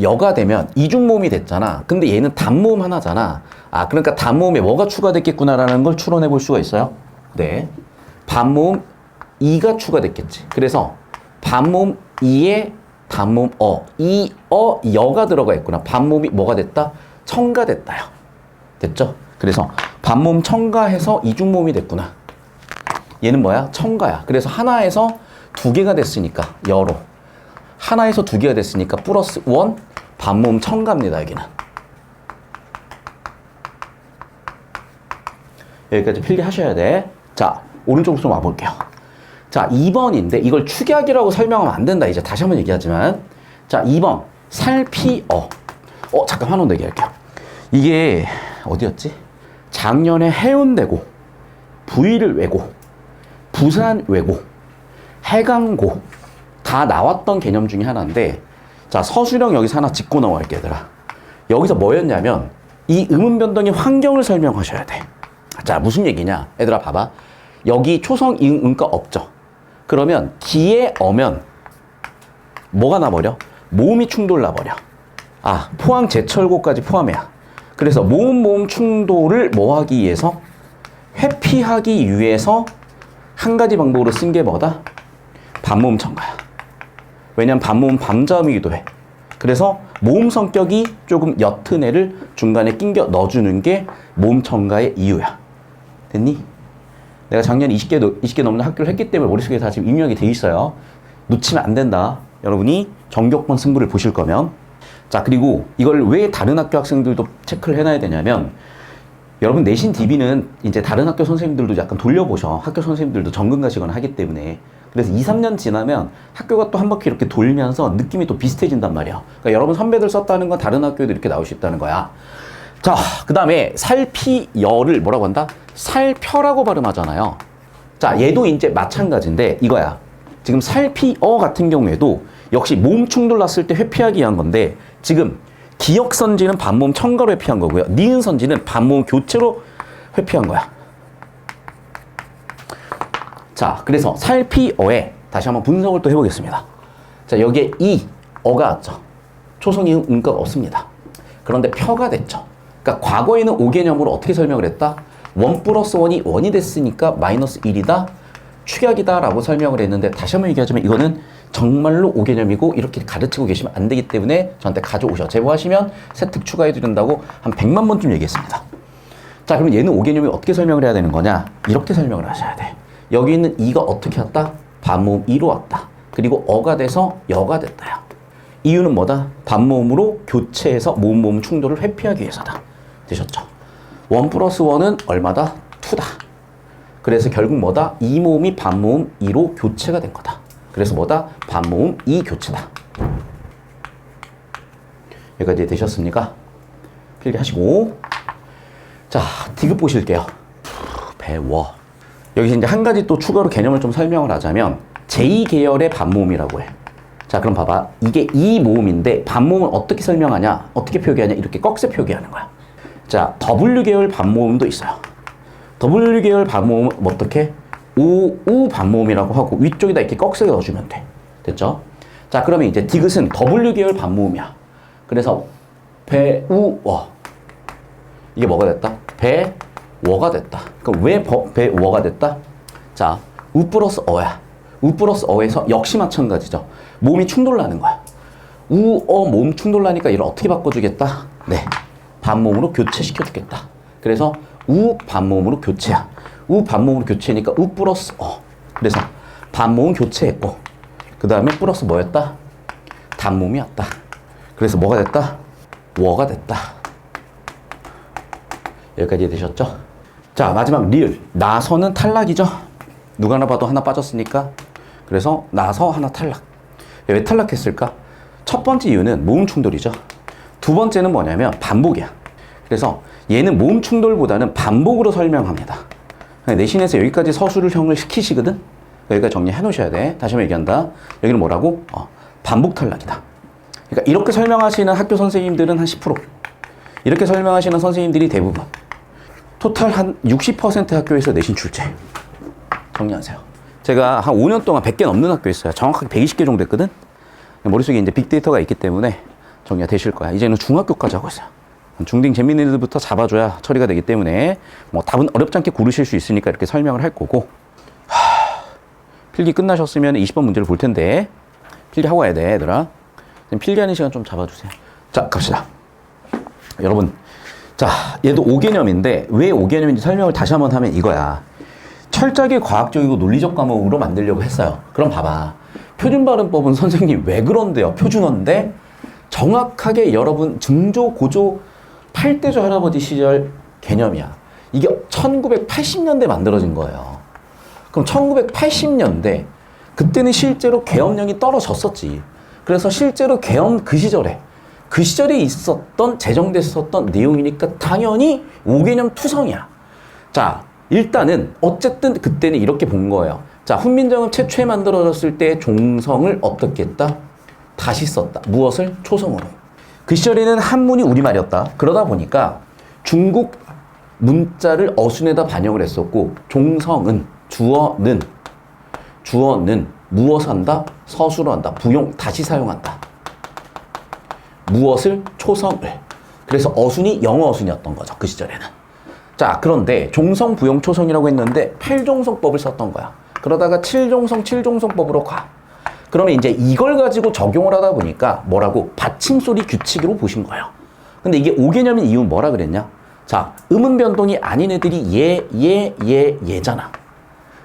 여가 되면 이중모음이 됐잖아. 근데 얘는 단모음 하나잖아. 아, 그러니까 단모음에 뭐가 추가됐겠구나라는 걸 추론해 볼 수가 있어요. 네. 반모음 2가 추가됐겠지. 그래서 반모음 2에 단모음 여가 들어가 있구나. 반모음이 뭐가 됐다? 첨가됐다요. 됐죠? 그래서 반모음 첨가해서 이중모음이 됐구나. 얘는 뭐야? 첨가야. 그래서 하나에서 2개가 됐으니까 여로. 하나에서 두 개가 됐으니까 플러스 1 반모음 첨가입니다. 여기는. 여기까지 필기하셔야 돼. 자, 오른쪽으로 좀 와볼게요. 자, 2번인데 이걸 축약이라고 설명하면 안 된다. 이제 다시 한번 얘기하지만. 자, 2번. 살피어. 잠깐 한번 더 얘기할게요. 이게 어디였지? 작년에 해운대고, 부위를 외고, 부산 외고, 해강고 다 나왔던 개념 중에 하나인데, 자, 서술형 여기서 하나 짚고 넘어갈게, 얘들아. 여기서 뭐였냐면 이 음운 변동의 환경을 설명하셔야 돼. 자, 무슨 얘기냐? 얘들아 봐봐. 여기 초성, 이응, 응가 없죠? 그러면 기에 어면 뭐가 나버려? 모음이 충돌 나버려. 아, 포항 제철고까지 포함이야. 그래서 모음 충돌을 뭐 하기 위해서? 회피하기 위해서 한 가지 방법으로 쓴 게 뭐다? 반모음 첨가야. 왜냐면 반모음 반자음이기도 해. 그래서 모음 성격이 조금 옅은 애를 중간에 낑겨 넣어주는 게 모음 첨가의 이유야. 됐니? 내가 작년 20개 넘는 학교를 했기 때문에 머릿속에 다 지금 입력이 돼 있어요. 놓치면 안 된다. 여러분이 전교권 승부를 보실 거면. 자, 그리고 이걸 왜 다른 학교 학생들도 체크를 해놔야 되냐면, 여러분 내신 DB는 이제 다른 학교 선생님들도 약간 돌려보셔. 학교 선생님들도 전근 가시거나 하기 때문에. 그래서 2, 3년 지나면 학교가 또 한 바퀴 이렇게 돌면서 느낌이 또 비슷해진단 말이야. 그러니까 여러분 선배들 썼다는 건 다른 학교에도 이렇게 나올 수 있다는 거야. 자, 그 다음에 살피여를 뭐라고 한다? 살펴라고 발음하잖아요. 자, 얘도 이제 마찬가지인데 이거야. 지금 살피어 같은 경우에도 역시 모음 충돌 났을 때 회피하기 위한 건데, 지금 기역 선지는 반모음 첨가로 회피한 거고요. 니은 선지는 반모음 교체로 회피한 거야. 자, 그래서 살피어에 다시 한번 분석을 또 해보겠습니다. 자, 여기에 이 어가 왔죠. 초성, 이응, 응가 없습니다. 그런데 펴가 됐죠. 그러니까 과거에는 오 개념으로 어떻게 설명을 했다? 1 플러스 1이 1이 됐으니까 마이너스 1이다. 축약이다 라고 설명을 했는데, 다시 한번 얘기하자면 이거는 정말로 오 개념이고 이렇게 가르치고 계시면 안 되기 때문에 저한테 가져오셔. 제보하시면 세특 추가해 드린다고 한 100만 번쯤 얘기했습니다. 자, 그럼 얘는 오 개념이 어떻게 설명을 해야 되는 거냐? 이렇게 설명을 하셔야 돼. 여기 있는 이가 어떻게 왔다? 반모음 이로 왔다. 그리고 어가 돼서 여가 됐다요. 이유는 뭐다? 반모음으로 교체해서 모음 충돌을 회피하기 위해서다. 되셨죠? 1 플러스 1은 얼마다? 2다. 그래서 결국 뭐다? 이 모음이 반모음 이로 교체가 된 거다. 그래서 뭐다? 반모음 이 교체다. 여기까지 되셨습니까? 필기하시고. 자, 디귿 보실게요. 배워. 여기서 이제 한 가지 또 추가로 개념을 좀 설명을 하자면, 제2계열의 반모음이라고 해. 자, 그럼 봐봐. 이게 이 모음인데 반모음을 어떻게 설명하냐? 어떻게 표기하냐? 이렇게 꺽쇠 표기하는 거야. 자, W계열 반모음도 있어요. W계열 반모음은 어떻게? 우 반모음이라고 하고 위쪽에다 이렇게 꺽쇠 넣어주면 돼. 됐죠? 자, 그러면 이제 디귿은 W계열 반모음이야. 그래서 배우워. 이게 뭐가 됐다? 배워가 됐다. 그럼 왜 배워가 됐다? 자, 우 플러스 어야. 우 플러스 어에서 역시 마찬가지죠. 몸이 충돌나는 거야. 우어 몸 충돌나니까 이걸 어떻게 바꿔주겠다? 네, 반모음으로 교체시켜주겠다. 그래서 우 반모음으로 교체야. 우 반모음으로 교체니까 우 플러스 어. 그래서 반모음 교체했고, 그 다음에 플러스 뭐였다? 단모음이 왔다. 그래서 뭐가 됐다? 워가 됐다. 여기까지 되셨죠? 자, 마지막 리을. 나서는 탈락이죠. 누가 하나 봐도 하나 빠졌으니까. 그래서 나서 하나 탈락. 왜 탈락했을까? 첫 번째 이유는 모음 충돌이죠. 두 번째는 뭐냐면 반복이야. 그래서 얘는 모음 충돌보다는 반복으로 설명합니다. 내신에서 여기까지 서술형을 시키시거든? 여기까지 정리해 놓으셔야 돼. 다시 한번 얘기한다. 여기는 뭐라고? 반복 탈락이다. 그러니까 이렇게 설명하시는 학교 선생님들은 한 10%. 이렇게 설명하시는 선생님들이 대부분. 토탈 한 60% 학교에서 내신 출제. 정리하세요. 제가 한 5년 동안 100개 넘는 학교 있어요. 정확하게 120개 정도 했거든? 머릿속에 이제 빅데이터가 있기 때문에 정리가 되실 거야. 이제는 중학교까지 하고 있어요. 중딩 재밌는 애들부터 잡아줘야 처리가 되기 때문에 뭐 답은 어렵지 않게 고르실 수 있으니까 이렇게 설명을 할 거고. 필기 끝나셨으면 20번 문제를 볼 텐데 필기하고 와야 돼, 얘들아. 필기하는 시간 좀 잡아주세요. 자, 갑시다. 여러분, 자, 얘도 5개념인데 왜 5개념인지 설명을 다시 한번 하면 이거야. 철저하게 과학적이고 논리적 과목으로 만들려고 했어요. 그럼 봐봐. 표준발음법은 선생님 왜 그런데요? 표준어인데 정확하게 여러분 증조, 고조, 8대조 할아버지 시절 개념이야. 이게 1980년대 만들어진 거예요. 그럼 1980년대 그때는 실제로 계엄령이 떨어졌었지. 그래서 실제로 계엄 그 시절에 있었던 제정됐었던 내용이니까 당연히 5개념 투성이야. 자, 일단은 어쨌든 그때는 이렇게 본 거예요. 자, 훈민정음 최초에 만들어졌을 때 종성을 어떻게 했다? 다시 썼다. 무엇을? 초성으로. 그 시절에는 한문이 우리말이었다. 그러다 보니까 중국 문자를 어순에다 반영을 했었고 종성은 주어는 무엇을 한다? 서술을 한다. 부용 다시 사용한다. 무엇을? 초성을. 그래서 어순이 영어 어순이었던 거죠. 그 시절에는. 자, 그런데 종성, 부용, 초성이라고 했는데 8종성법을 썼던 거야. 그러다가 7종성법으로 가. 그러면 이제 이걸 가지고 적용을 하다 보니까 뭐라고? 받침소리 규칙으로 보신 거예요. 근데 이게 5개념인 이유는 뭐라 그랬냐? 자, 음은 변동이 아닌 애들이 얘잖아.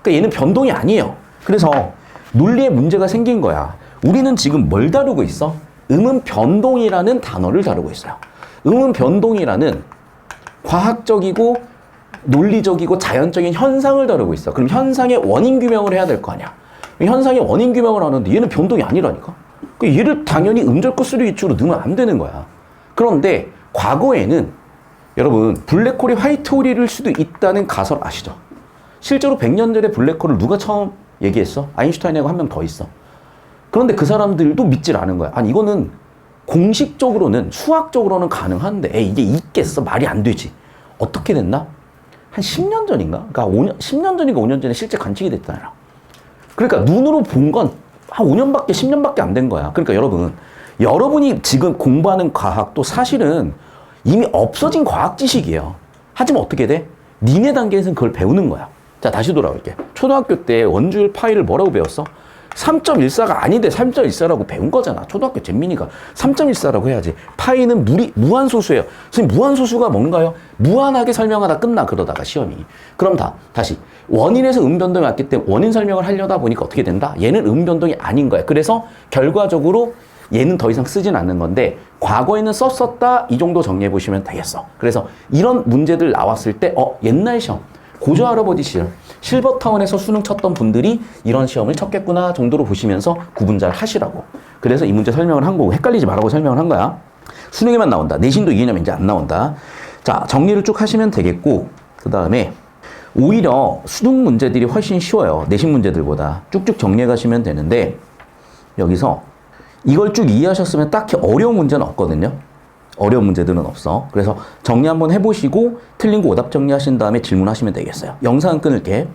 그러니까 얘는 변동이 아니에요. 그래서 논리에 문제가 생긴 거야. 우리는 지금 뭘 다루고 있어? 음은 변동이라는 단어를 다루고 있어요. 음은 변동이라는 과학적이고 논리적이고 자연적인 현상을 다루고 있어. 그럼 현상의 원인 규명을 해야 될 거 아니야. 현상의 원인 규명을 하는데 얘는 변동이 아니라니까. 그러니까 얘를 당연히 음절 끝소리 위축으로 넣으면 안 되는 거야. 그런데 과거에는 여러분 블랙홀이 화이트홀일 수도 있다는 가설 아시죠? 실제로 100년 전에 블랙홀을 누가 처음 얘기했어? 아인슈타인하고 한 명 더 있어. 그런데 그 사람들도 믿질 않은 거야. 아니 이거는 공식적으로는 수학적으로는 가능한데 이게 있겠어? 말이 안 되지. 어떻게 됐나? 한 10년 전인가? 그러니까 10년 전인가 5년 전에 실제 관측이 됐잖아요. 그러니까 눈으로 본 건 한 5년밖에 10년밖에 안 된 거야. 그러니까 여러분이 지금 공부하는 과학도 사실은 이미 없어진 과학 지식이에요. 하지만 어떻게 돼? 니네 단계에서는 그걸 배우는 거야. 자, 다시 돌아올게. 초등학교 때 원주율 파이를 뭐라고 배웠어? 3.14가 아닌데 3.14라고 배운 거잖아. 초등학교 잼민이가 3.14라고 해야지. 파이는 무한소수예요. 선생님, 무한소수가 뭔가요? 무한하게 설명하다 끝나, 그러다가 시험이. 그럼 다시. 원인에서 음변동이 왔기 때문에 원인 설명을 하려다 보니까 어떻게 된다? 얘는 음변동이 아닌 거야. 그래서 결과적으로 얘는 더 이상 쓰진 않는 건데 과거에는 썼었다, 이 정도 정리해 보시면 되겠어. 그래서 이런 문제들 나왔을 때 옛날 시험, 고조 할아버지 시절, 실버타운에서 수능 쳤던 분들이 이런 시험을 쳤겠구나 정도로 보시면서 구분 잘 하시라고. 그래서 이 문제 설명을 한 거고, 헷갈리지 말라고 설명을 한 거야. 수능에만 나온다. 내신도 2개념 이제 안 나온다. 자, 정리를 쭉 하시면 되겠고, 그 다음에 오히려 수능 문제들이 훨씬 쉬워요. 내신 문제들보다. 쭉쭉 정리해 가시면 되는데, 여기서 이걸 쭉 이해하셨으면 딱히 어려운 문제는 없거든요. 어려운 문제들은 없어. 그래서 정리 한번 해보시고 틀린 거 오답 정리하신 다음에 질문하시면 되겠어요. 영상 끊을게.